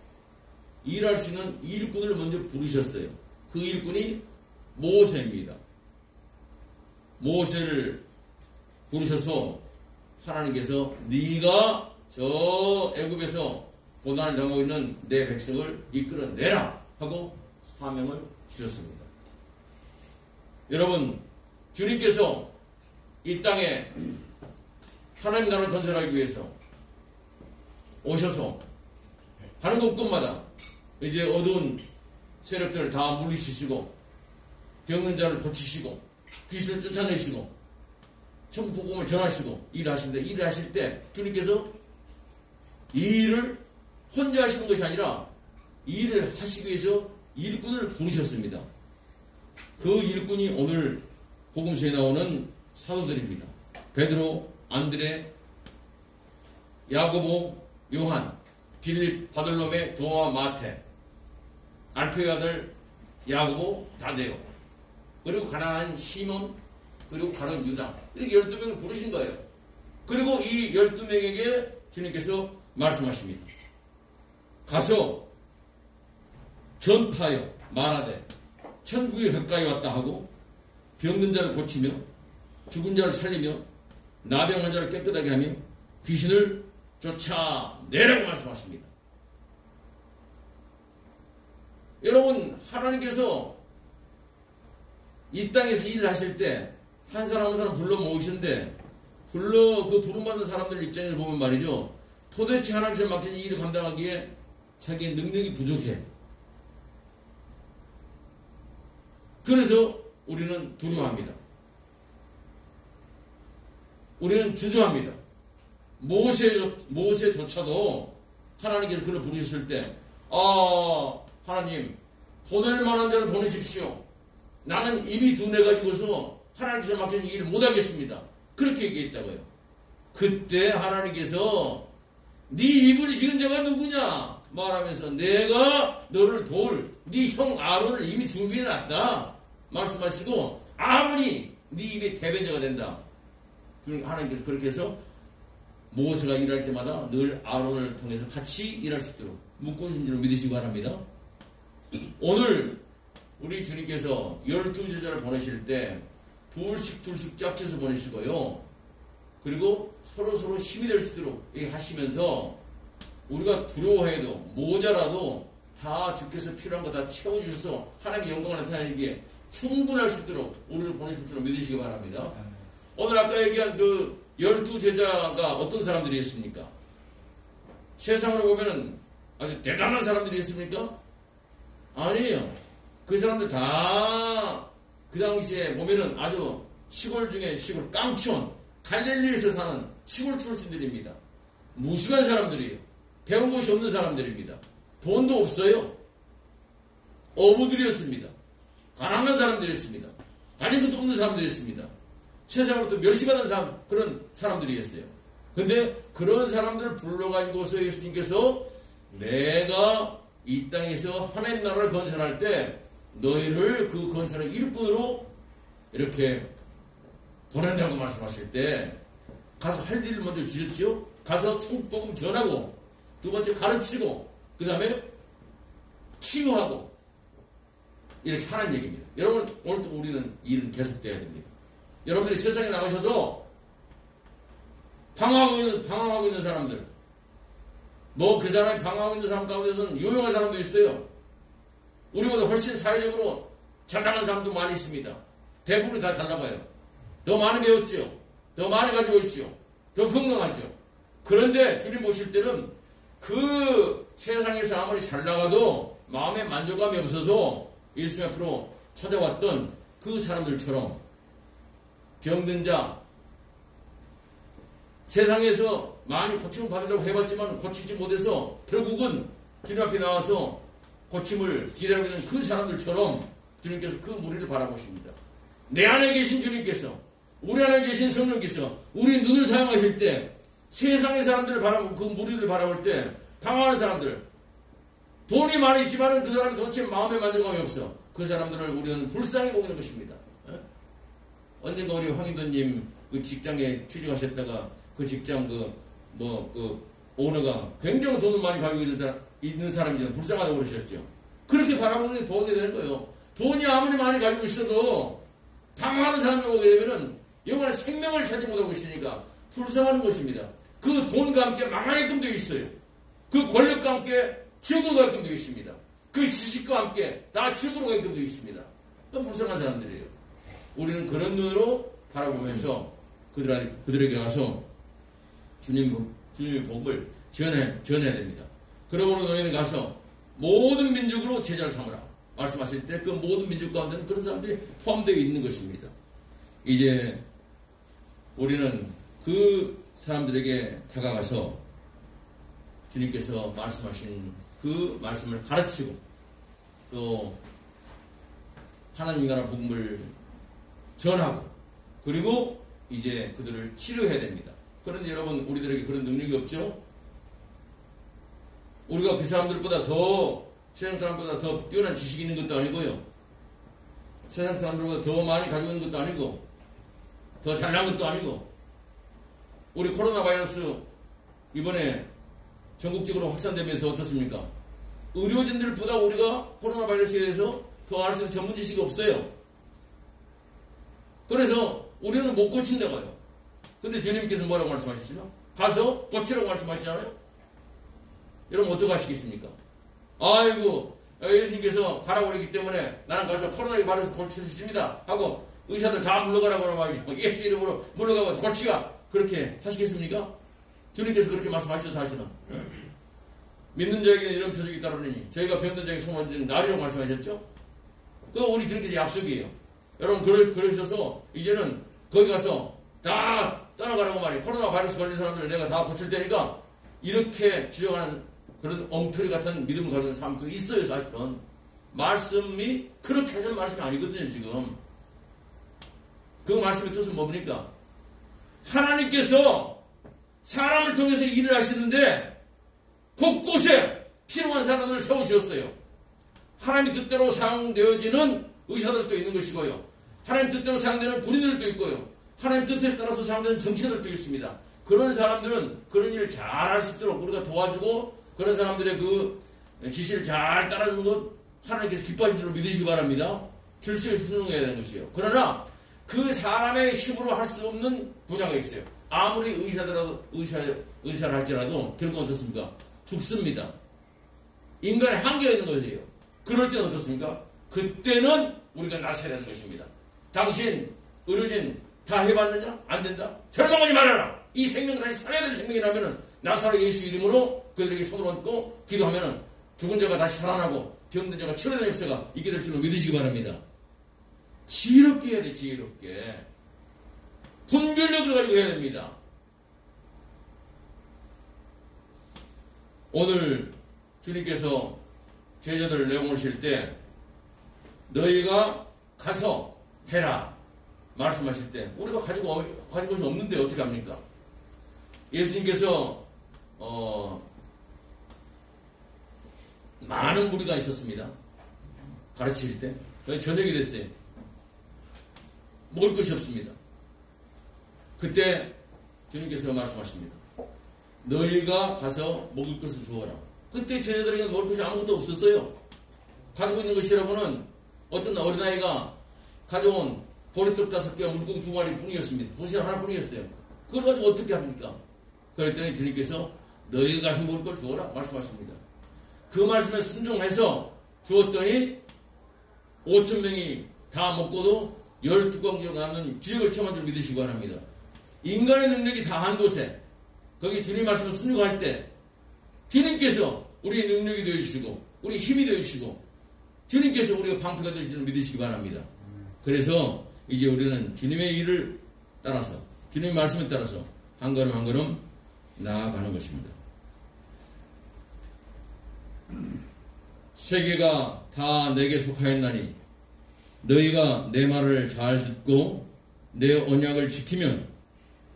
일할 수 있는 일꾼을 먼저 부르셨어요. 그 일꾼이 모세입니다. 모세를 부르셔서 하나님께서 네가 저 애굽에서 고난을 당하고 있는 내 백성을 이끌어내라 하고 사명을 주셨습니다. 여러분, 주님께서 이 땅에 하나님 나라를 건설하기 위해서 오셔서 가는 곳곳마다 이제 어두운 세력들을 다 물리치시고 병든 자를 고치시고 귀신을 쫓아내시고 천국 복음을 전하시고 일하시는데, 일을 하실 때 주님께서 이 일을 혼자 하시는 것이 아니라 이 일을 하시기 위해서 일꾼을 부르셨습니다. 그 일꾼이 오늘 복음서에 나오는 사도들입니다. 베드로, 안드레, 야고보, 요한, 빌립, 바돌로메, 도마, 마태, 알페의 아들 야고보, 다데오, 그리고 가난한 시몬, 그리고 가룟 유다, 이렇게 12명을 부르신 거예요. 그리고 이 12명에게 주님께서 말씀하십니다. 가서 전파하여 말하되 천국이 가까이 왔다 하고 병든 자를 고치며 죽은 자를 살리며 나병한 자를 깨끗하게 하며 귀신을 쫓아내라고 말씀하십니다. 여러분, 하나님께서 이 땅에서 일을 하실 때 한 사람 한 사람 불러 모으시는데 그 부름받는 사람들 입장에서 보면 말이죠, 도대체 하나님께서 맡긴 일을 감당하기에 자기의 능력이 부족해. 그래서 우리는 두려워합니다. 우리는 주저합니다. 모세조차도 하나님께서 그를 부르셨을 때 하나님 보낼 만한 자를 보내십시오. 나는 입이 둔해가지고서 하나님께서 맡긴 일을 못하겠습니다. 그렇게 얘기했다고요. 그때 하나님께서 네 입을 지은 자가 누구냐 말하면서 내가 너를 도울 네 형 아론을 이미 준비해놨다 말씀하시고 아론이 네 입의 대변자가 된다. 하나님께서 그렇게 해서 모세가 일할 때마다 늘 아론을 통해서 같이 일할 수 있도록 묶어주신 줄 믿으시기 바랍니다. 오늘 우리 주님께서 12제자를 보내실 때 둘씩 짝쳐서 보내시고요. 그리고 서로 힘이 될 수 있도록 이렇게 하시면서 우리가 두려워해도 모자라도 다 주께서 필요한 거 다 채워주셔서 하나님의 영광을 나타내기에 충분할 수 있도록 우리를 보내실 줄 믿으시기 바랍니다. 오늘 아까 얘기한 그 12제자가 어떤 사람들이었습니까? 세상으로 보면은 아주 대단한 사람들이었습니까? 아니에요. 그 사람들 다 그 당시에 보면은 아주 시골 중에 시골 깡촌 갈릴리에서 사는 시골 출신들입니다. 무식한 사람들이에요. 배운 것이 없는 사람들입니다. 돈도 없어요. 어부들이었습니다. 가난한 사람들이었습니다. 가진 것도 없는 사람들이었습니다. 세상으로부터 멸시받은 그런 사람들이었어요. 근데 그런 사람들을 불러가지고서 예수님께서 내가 이 땅에서 하나님 나라를 건설할 때 너희를 그 건설의 일꾼으로 이렇게 보낸다고 말씀하실 때 가서 할 일을 먼저 주셨죠. 가서 천국복음 전하고 두 번째 가르치고 그 다음에 치유하고 이렇게 하는 얘기입니다. 여러분, 오늘도 우리는 일은 계속돼야 됩니다. 여러분들이 세상에 나가셔서 방황하고 있는 사람들, 뭐 그 사람이 방황하고 있는 사람 가운데서는 유명한 사람도 있어요. 우리보다 훨씬 사회적으로 잘 나가는 사람도 많이 있습니다. 대부분 다 잘 나가요. 더 많이 배웠죠. 더 많이 가지고 있죠. 더 건강하죠. 그런데 주님 보실 때는 그 세상에서 아무리 잘 나가도 마음에 만족감이 없어서 예수님 앞으로 찾아왔던 그 사람들처럼 병든 자, 세상에서 많이 고침을 받으려고 해봤지만 고치지 못해서 결국은 주님 앞에 나와서 고침을 기다리고 있는 그 사람들처럼 주님께서 그 무리를 바라보십니다. 내 안에 계신 주님께서, 우리 안에 계신 성령께서 우리 눈을 사용하실 때 세상의 사람들을 바라보고 그 무리를 바라볼 때 방황하는 사람들, 돈이 많이 있지만 그 사람이 도대체 마음에 만족감이 없어. 그 사람들을 우리는 불쌍히 보는 것입니다. 언젠가 우리 황인도님 그 직장에 취직하셨다가 그 직장 오너가 굉장히 돈을 많이 가지고 있는 사람이잖아요. 불쌍하다고 그러셨죠. 그렇게 바라보게 보게 되는 거예요. 돈이 아무리 많이 가지고 있어도 방황하는 사람을 보게 되면은 영원한 생명을 찾지 못하고 있으니까 불쌍하는 것입니다. 그 돈과 함께 망하게끔 되어 있어요. 그 권력과 함께 지옥으로 가게끔 되어 있습니다. 그 지식과 함께 다 지옥으로 가게끔 되어 있습니다. 불쌍한 사람들이에요. 우리는 그런 눈으로 바라보면서 그들에게 가서 주님의 복을 전해야 됩니다. 그러므로 너희는 가서 모든 민족으로 제자를 삼으라 말씀하실 때 그 모든 민족 가운데는 그런 사람들이 포함되어 있는 것입니다. 이제 우리는 그 사람들에게 다가가서 주님께서 말씀하신 그 말씀을 가르치고 또 하나님 나라 복음을 전하고 그리고 이제 그들을 치료해야 됩니다. 그런데 여러분, 우리들에게 그런 능력이 없죠? 우리가 그 사람들보다 세상 사람보다 더 뛰어난 지식이 있는 것도 아니고요. 세상 사람들보다 더 많이 가지고 있는 것도 아니고 더 잘난 것도 아니고 우리 코로나 바이러스 이번에 전국적으로 확산되면서 어떻습니까? 의료진들보다 우리가 코로나 바이러스에 대해서 더 알 수 있는 전문 지식이 없어요. 그래서 우리는 못 고친다고요. 근데 주님께서 뭐라고 말씀하시죠? 가서 고치라고 말씀하시잖아요. 여러분 어떻게 하시겠습니까? 아이고, 예수님께서 가라고 그랬기 때문에 나는 가서 코로나 바이러스 고칠 수 있습니다 하고 의사들 다 물러가라고 말이죠. 예수 이름으로 물러가고 고치가 그렇게 하시겠습니까? 주님께서 그렇게 말씀하셔서 하시는. 믿는 자에게는 이런 표적이 따르느니 저희가 병든 자에게 소망을 나리라고 말씀하셨죠? 그거 우리 주님께서 약속이에요. 여러분 그러셔서 이제는 거기 가서 다 떠나가라고 말이에요. 코로나 바이러스 걸린 사람들을 내가 다 고칠 테니까 이렇게 주장하는 그런 엉터리 같은 믿음을 가지는 사람도 있어요. 사실은 말씀이 그렇게 하시는 말씀이 아니거든요. 지금 그 말씀의 뜻은 뭡니까? 하나님께서 사람을 통해서 일을 하시는데 곳곳에 필요한 사람들을 세우셨어요. 하나님 뜻대로 사용되어지는 의사들도 있는 것이고요. 하나님 뜻대로 사용되는 군인들도 있고요. 하나님 뜻에 따라서 사용되는 정치들도 있습니다. 그런 사람들은 그런 일을 잘 할 수 있도록 우리가 도와주고 그런 사람들의 그 지시를 잘 따라주는 것 하나님께서 기뻐하시는 줄로 믿으시기 바랍니다. 질서에 순종해야 되는 것이에요. 그러나 그 사람의 힘으로 할 수 없는 분야가 있어요. 아무리 의사를 할지라도 결국은 어떻습니까? 죽습니다. 인간의 한계가 있는 것이에요. 그럴 때는 어떻습니까? 그때는 우리가 나서야 되는 것입니다. 당신 의료진 다 해봤느냐? 안 된다? 절망하지 말아라. 이 생명 다시 살아야 될 생명이라면 나사로 예수 이름으로 그들에게 손을 얹고 기도하면 죽은 자가 다시 살아나고 병든 자가 치료되는 역사가 있게 될 줄로 믿으시기 바랍니다. 지혜롭게 해야 돼. 지혜롭게 분별력을 가지고 해야 됩니다. 오늘 주님께서 제자들을 내어오실 때 너희가 가서 해라 말씀하실 때 우리가 가지고 것이 없는데 어떻게 합니까? 예수님께서 많은 무리가 있었습니다. 가르칠 때 거의 저녁이 됐어요. 먹을 것이 없습니다. 그때 주님께서 말씀하십니다. 너희가 가서 먹을 것을 주어라. 그때 제자들에게 먹을 것이 아무것도 없었어요. 가지고 있는 것이 여러분은 어떤 어린아이가 가져온 보리떡 5개와 물고기 2마리 뿐이었습니다. 도시락 하나뿐이었어요. 그걸 가지고 어떻게 합니까? 그랬더니 주님께서 너희가 가서 먹을 걸 주어라 말씀하십니다. 그 말씀에 순종해서 주었더니 5,000명이 다 먹고도 12광주가 남는 기적을 체험한 줄 믿으시기 바랍니다. 인간의 능력이 다한 곳에 거기 주님 말씀을 순종할 때 주님께서 우리의 능력이 되어주시고 우리 힘이 되어주시고 주님께서 우리가 방패가 되어주시는 줄 믿으시기 바랍니다. 그래서 이제 우리는 주님의 일을 따라서 주님의 말씀에 따라서 한 걸음 한 걸음 나아가는 것입니다. 세계가 다 내게 속하였나니 너희가 내 말을 잘 듣고 내 언약을 지키면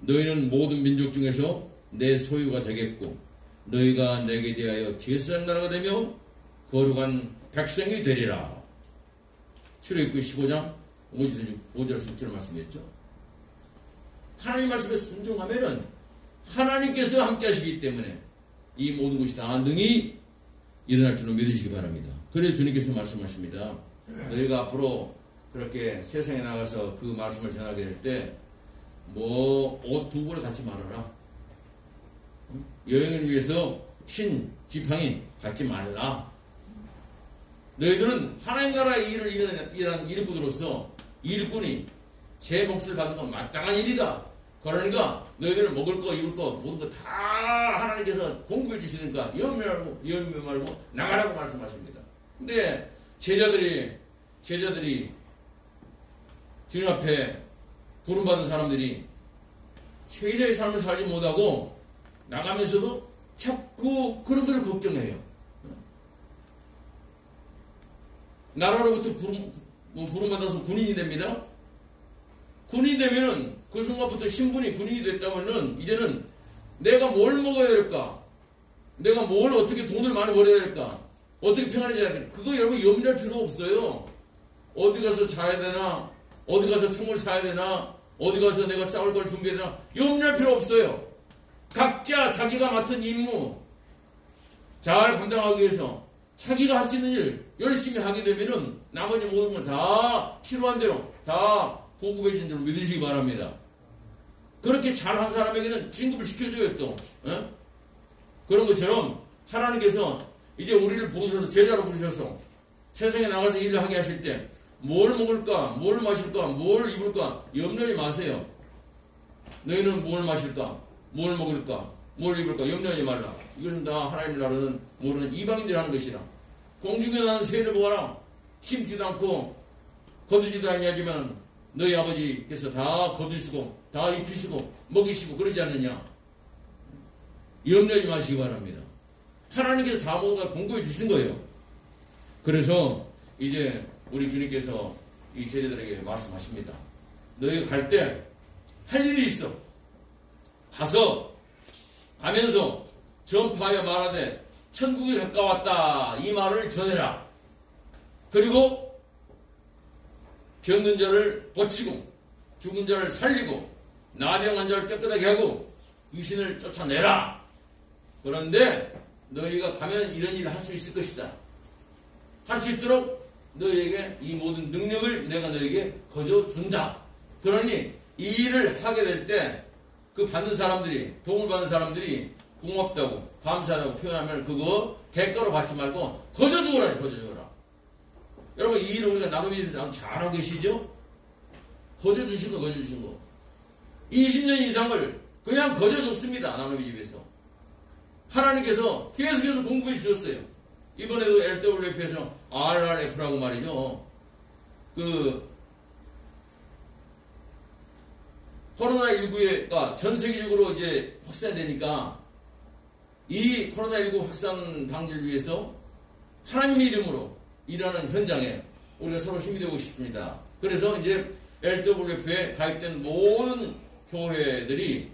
너희는 모든 민족 중에서 내 소유가 되겠고 너희가 내게 대하여 제사장 나라가 되며 거룩한 백성이 되리라. 출애굽기 15장 5절 6절 말씀이었죠. 하나님 말씀에 순종하면은 하나님께서 함께 하시기 때문에 이 모든 것이 다 능히 일어날 줄로 믿으시기 바랍니다. 그래서 주님께서 말씀하십니다. 너희가 앞으로 그렇게 세상에 나가서 그 말씀을 전하게 될 때 뭐 옷 2벌을 갖지 말아라. 여행을 위해서 흰 지팡이 갖지 말라. 너희들은 하나님 나라의 일을 일하는 일꾼으로서 일꾼이 제 몫을 받는 건 마땅한 일이다. 그러니까 너희들은 먹을 거 입을 거 모든 거 다 하나님께서 공급해 주시니까 염려 말고 나가라고 말씀하십니다. 근데 제자들이 주님 앞에 부름받은 사람들이 세상의 삶을 살지 못하고 나가면서도 자꾸 그런 걸 걱정해요. 나라로부터 부름받아서 군인이 됩니다. 군인이 되면은 그 순간부터 신분이 군인이 됐다면은 이제는 내가 뭘 먹어야 될까? 내가 뭘 어떻게 돈을 많이 벌어야 될까? 어떻게 평안해져야 될까? 그거 여러분 염려할 필요 없어요. 어디 가서 자야 되나? 어디 가서 총을 사야 되나? 어디 가서 내가 싸울 걸 준비해야 되나? 염려할 필요 없어요. 각자 자기가 맡은 임무 잘 감당하기 위해서 자기가 할 수 있는 일 열심히 하게 되면은 나머지 모든 건 다 필요한 대로 다 보급해 준 줄 믿으시기 바랍니다. 그렇게 잘한 사람에게는 진급을 시켜줘요 또. 그런 것처럼 하나님께서 이제 우리를 부르셔서 제자로 부르셔서 세상에 나가서 일을 하게 하실 때 뭘 먹을까, 뭘 마실까, 뭘 입을까 염려하지 마세요. 너희는 뭘 마실까, 뭘 먹을까, 뭘 입을까 염려하지 말라. 이것은 다 하나님 나라는 모르는 이방인들이 하는 것이라. 공중에 나는 새를 보아라. 심지도 않고 거두지도 아니하지만 너희 아버지께서 다 거두시고 다 입히시고 먹이시고 그러지 않느냐. 염려하지 마시기 바랍니다. 하나님께서 다 뭔가 공급해 주시는 거예요. 그래서 이제 우리 주님께서 이 제자들에게 말씀하십니다. 너희가 갈 때 할 일이 있어. 가면서 전파하여 말하되 천국이 가까웠다 이 말을 전해라. 그리고 병든 자를 고치고 죽은 자를 살리고 나병한 자를 깨끗하게 하고 귀신을 쫓아내라. 그런데 너희가 가면 이런 일을 할 수 있을 것이다. 할 수 있도록 너희에게 이 모든 능력을 내가 너희에게 거저 준다. 그러니 이 일을 하게 될 때 그 받는 사람들이 도움을 받는 사람들이 고맙다고 감사하다고 표현하면 그거 대가로 받지 말고 거저 주어라. 거저 주어라. 여러분 이 일을 우리가 나눔이 잘하고 계시죠? 거저 주신 거 거저 주신 거 20년 이상을 그냥 거저 줬습니다. 나눔이 집에서 하나님께서 계속해서 공급해 주셨어요. 이번에도 LWF에서 RRF라고 말이죠. 코로나19가 전 세계적으로 이제 확산되니까 이 코로나19 확산 방지를 위해서 하나님의 이름으로 일하는 현장에 우리가 서로 힘이 되고 싶습니다. 그래서 이제 LWF에 가입된 모든 교회들이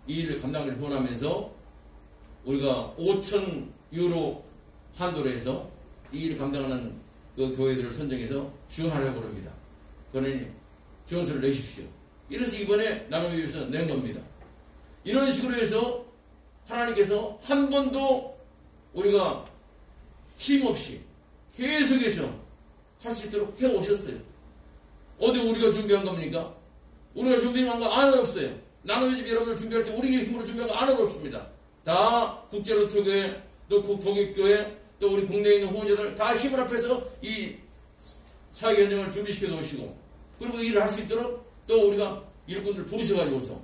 이 일을 감당을 원하면서 우리가 5,000유로 한도로 해서 이 일을 감당하는 그 교회들을 선정해서 지원하려고 합니다. 그러니 지원서를 내십시오. 이래서 이번에 나눔을 위해서 낸 겁니다. 이런 식으로 해서 하나님께서 한 번도 우리가 쉼 없이 계속해서 할 수 있도록 해오셨어요. 어디 우리가 준비한 겁니까? 우리가 준비한 거 하나도 없어요. 나눔의 집 여러분들 준비할 때 우리 힘으로 준비한 거 하나도 없습니다. 다 국제로트교회, 또 국토교회, 또 우리 국내에 있는 후원자들 다 힘을 합해서 이 사회 현장을 준비시켜 놓으시고, 그리고 일을 할 수 있도록 또 우리가 일꾼들 부르셔가지고서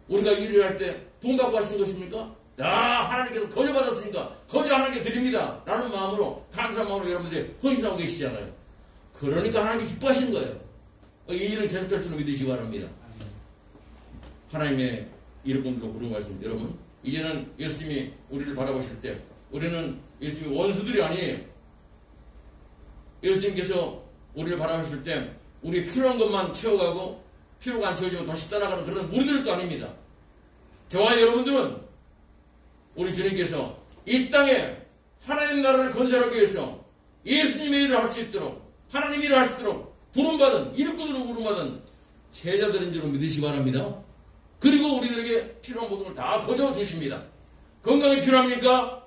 우리가 일을 할 때 돈 받고 하시는 것입니까? 다 하나님께서 거저 받았으니까 거저 하나님께 드립니다 라는 마음으로, 감사한 마음으로 여러분들이 헌신하고 계시잖아요. 그러니까 하나님이 기뻐하시는 거예요. 이 일은 계속될 줄로 믿으시기 바랍니다. 하나님의 일꾼들도 그런 말씀입니다. 여러분, 이제는 예수님이 우리를 바라보실 때 우리는 예수님의 원수들이 아니에요. 예수님께서 우리를 바라보실 때 우리 필요한 것만 채워가고 필요가 안 채워지면 다시 떠나가는 그런 무리들도 아닙니다. 저와 여러분들은 우리 주님께서 이 땅에 하나님 나라를 건설하기 위해서 예수님의 일을 할 수 있도록, 하나님 일을 할 수 있도록 부름받은, 일꾼으로 부름받은 제자들인 줄 믿으시기 바랍니다. 그리고 우리들에게 필요한 모든 걸 다 거저 주십니다. 건강이 필요합니까?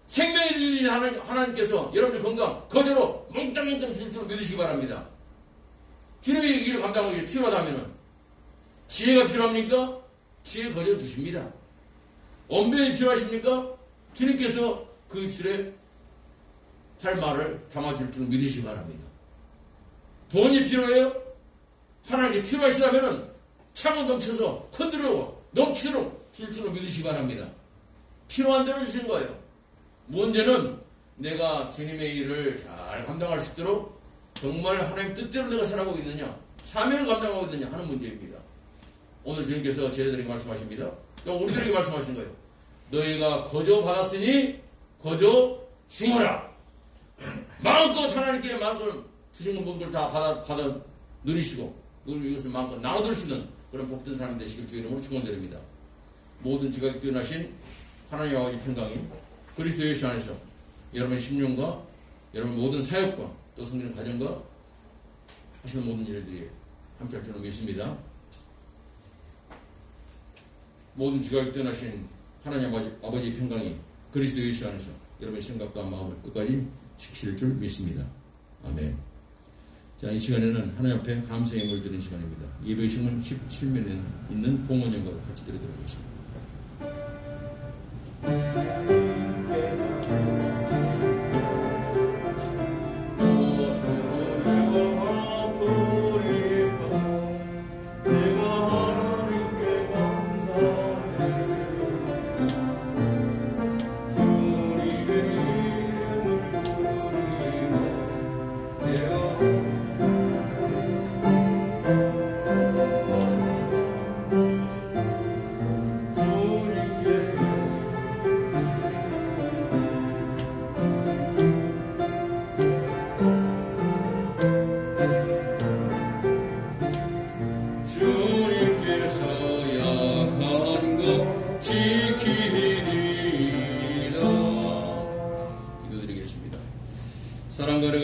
생명이 주신 하나님께서 여러분들 건강 거저로 몽땅몽땅 주실 줄 믿으시기 바랍니다. 주님이 일을 감당하기 필요하다면 지혜가 필요합니까? 지혜 거저 주십니다. 언변이 필요하십니까? 주님께서 그 입술에 할 말을 담아줄 줄 믿으시기 바랍니다. 돈이 필요해요? 하나님께 필요하시다면 창은 넘쳐서 흔들어 넘치도록 줄 줄로 믿으시기 바랍니다. 필요한 대로 주신 거예요. 문제는 내가 주님의 일을 잘 감당할 수 있도록 정말 하나님 뜻대로 내가 살아가고 있느냐, 사명을 감당하고 있느냐 하는 문제입니다. 오늘 주님께서 제자들에게 말씀하십니다. 또 우리들에게 말씀하신 거예요. 너희가 거저 받았으니 거저 주어라. 마음껏 하나님께 마음껏 주신 모든 걸 다 받아 누리시고 이것을 마음껏 나눠들 수 있는 그런 복된 사람이 되시길 주의 이름으로 축원드립니다. 모든 지각이 뛰어나신 하나님 아버지 평강이 그리스도 예수 안에서 여러분의 심령과 여러분 모든 사역과 또 성기는 가정과 하시는 모든 일들이 함께 할 줄로 믿습니다. 모든 지각이 뛰어나신 하나님 아버지의 평강이 그리스도 예수 안에서 여러분의 생각과 마음을 끝까지 지킬 줄 믿습니다. 아멘. 자, 이 시간에는 하나님 앞에 감사의 예물을 드리는 시간입니다. 예배의식은 17면에 있는 봉헌연과 같이 드리도록 하겠습니다.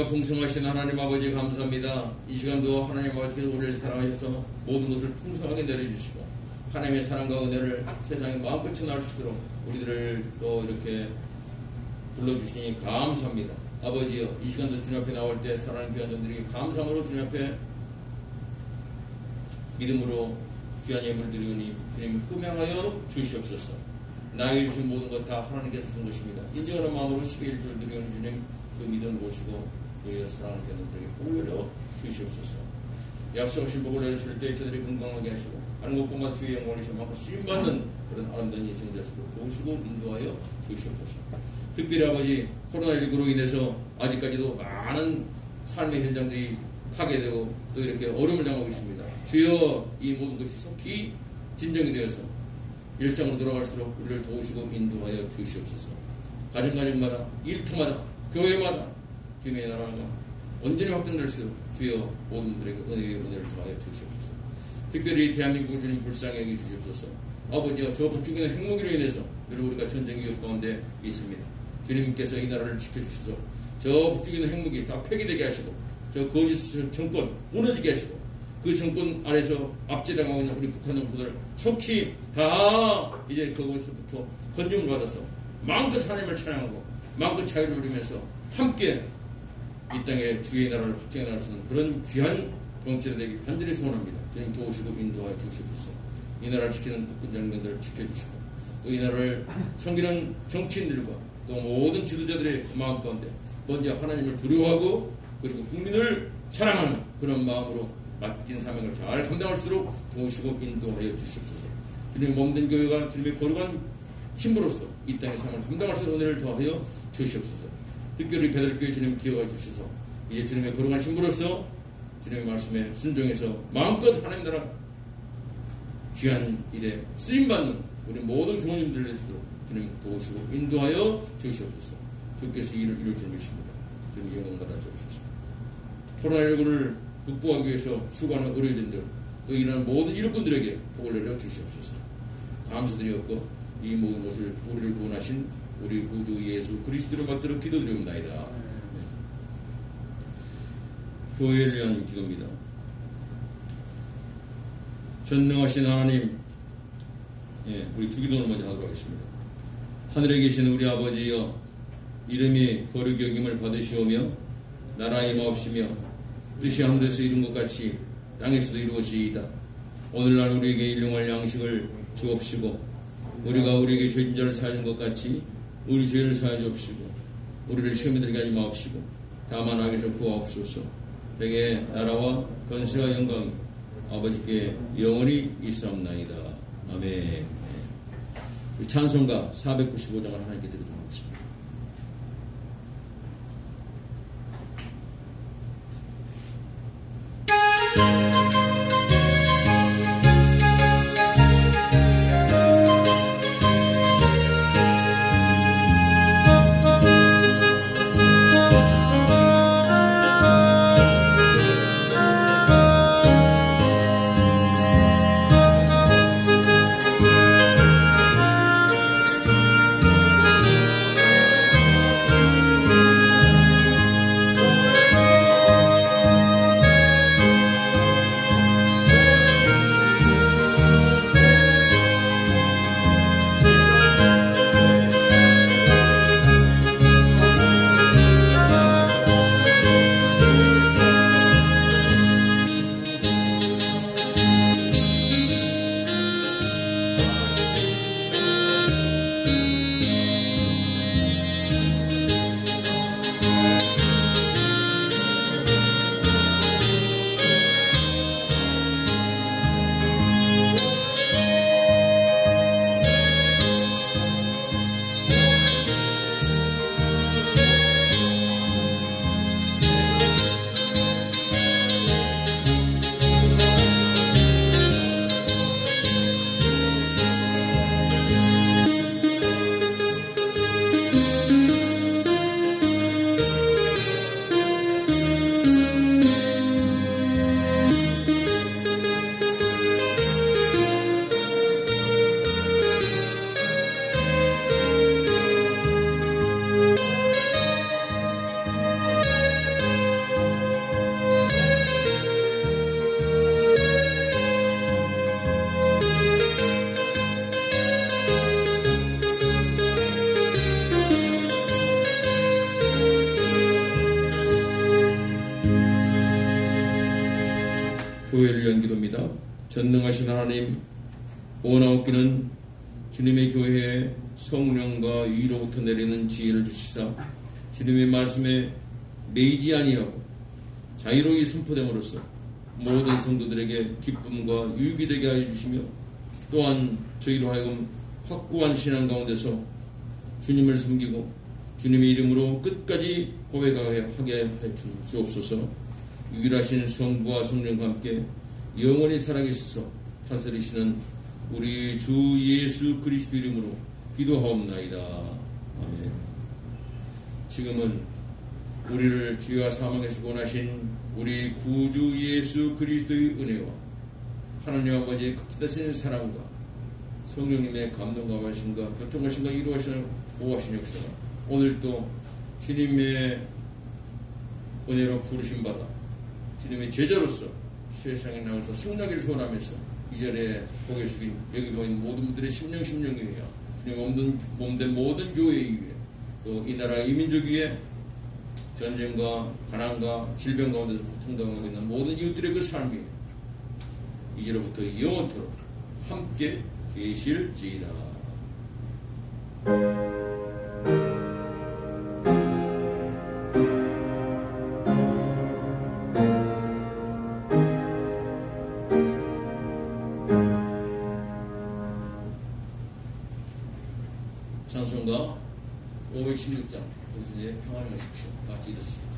풍성하신 하나님 아버지 감사합니다. 이 시간도 하나님 아버지께서 우리를 사랑하셔서 모든 것을 풍성하게 내려주시고 하나님의 사랑과 은혜를 세상에 마음껏 전할 수 있도록 우리들을 또 이렇게 불러주시니 감사합니다. 아버지여, 이 시간도 주님 앞에 나올 때 사랑하는 귀한 종들에게 감사함으로 주님 앞에 믿음으로 귀한 예물을 드리오니 주님 흠양하여 주시옵소서. 나에게 주신 모든 것 다 하나님께서 주신 것입니다. 인정하는 마음으로 11조를 드리오니 주님 그 믿음을 보시고 저희의 사랑하는 자들에게 복을 내려 주시옵소서. 약속하신 복을 내주실 때 저들이 건강하게 하시고 하는 것과 주의 영광을 만큼 쓰임받는 그런 아름다운 인생 될 수 있도록 도우시고 인도하여 주시옵소서. 특별히 아버지 코로나19로 인해서 아직까지도 많은 삶의 현장들이 파괴되고 또 이렇게 어려움을 당하고 있습니다. 주여, 이 모든 것이 속히 진정이 되어서 일상으로 돌아갈수록 우리를 도우시고 인도하여 주시옵소서. 가정마다 일터마다 교회마다 주님의 나라가 온전히 확장될 수 있도록 주여 모든 분들에게 은혜의 은혜를 더하여 주시옵소서. 특별히 대한민국을 주님 불쌍히 여겨 주시옵소서. 아버지여, 저 북쪽에는 핵무기로 인해서 늘 우리가 전쟁 위협 가운데 있습니다. 주님께서 이 나라를 지켜주셔서 저 북쪽에 있는 핵무기 다 폐기되게 하시고 저 거짓 정권 무너지게 하시고 그 정권 아래서 압제당하고 있는 우리 북한 농부들 속히 다 이제 그곳에서부터 건중을 받아서 마음껏 하나님을 찬양하고 마음껏 자유를 누리면서 함께 이 땅에 주의 나라를 확장해 나갈 수 있는 그런 귀한 정치가 되기 간절히 소원합니다. 주님 도우시고 인도하여 주시옵소서. 이 나라를 지키는 국군 장병들을 지켜주시고 또 이 나라를 섬기는 정치인들과 또 모든 지도자들의 마음 가운데 먼저 하나님을 두려워하고 그리고 국민을 사랑하는 그런 마음으로 맡긴 사명을 잘 감당할 수 있도록 도우시고 인도하여 주시옵소서. 주님의 몸된 교회가 주님의 거룩한 신부로서 이 땅의 삶을 감당할 수 있는 은혜를 더하여 주시옵소서. 특별히 베들교회 주님 기억해 주셔서 이제 주님의 거룩한 신부로서 주님의 말씀에 순종해서 마음껏 하나님 나라 귀한 일에 쓰임받는 우리 모든 교우님들을 위해서도 주님 도우시고 인도하여 주시옵소서. 주께서 이를 이룰 줄이십니다. 주님 영광 받아 주옵소서. 코로나19를 극복하기 위해서 수고하는 의료진들 또 이런 모든 일꾼들에게 복을 내려 주시옵소서. 감사드리옵고 이 모든 것을 우리를 구원하신 우리 구주 예수 그리스도를 받들어 기도드리옵나이다. 교회를 위한 기도입니다. 전능하신 하나님, 우리 주기도를 먼저 하도록 하겠습니다. 하늘에 계신 우리 아버지여, 이름이 거룩히 여김을 받으시오며 나라의 마옵시며 뜻이 하늘에서 이룬 것 같이 땅에서도 이루어지이다. 오늘날 우리에게 일용할 양식을 주옵시고 우리가 우리에게 죄진 자를 사하는 것 같이 우리 죄를 사하여 주옵시고 우리를 시험에 들게 하지 마옵시고 다만 악에서 구하옵소서. 대개 나라와 권세와 영광이 아버지께 영원히 있사옵나이다. 아멘. 찬송가 495장을 하나님께 드리도록 하겠습니다. 교회를 위한 기도입니다. 전능하신 하나님, 오나옵기는 주님의 교회에 성령과 위로부터 내리는 지혜를 주시사 주님의 말씀에 매이지 아니하고 자유로이 선포됨으로써 모든 성도들에게 기쁨과 유익이 되게 하여 주시며 또한 저희로 하여금 확고한 신앙 가운데서 주님을 섬기고 주님의 이름으로 끝까지 고백하게 하게 주옵소서. 유일하신 성부와 성령과 함께 영원히 살아계셔서 다스리시는 우리 주 예수 그리스도 이름으로 기도하옵나이다. 아멘. 지금은 우리를 죄와 사망에서 구원하신 우리 구주 예수 그리스도의 은혜와 하나님 아버지의 극진하신 사랑과 성령님의 감동과 하심과 교통하심과 이루하시는 보호하신 역사가 오늘도 주님의 은혜로 부르심 받아 주님의 제자로서 세상에 나가서 승리하기를 소원하면서 이 자리에 고개 숙인 여기 모인 모든 분들의 심령이 위하여 주님 몸된 모든 교회 위에 또 이 나라 이민족 위에 전쟁과 가난과 질병 가운데서 고통당하고 있는 모든 이웃들의 그 삶이 이제로부터 영원토록 함께 계실지이다. 찬송가 516장, 거기서 이제 평안을 하십시오. 다 같이 읽으시죠.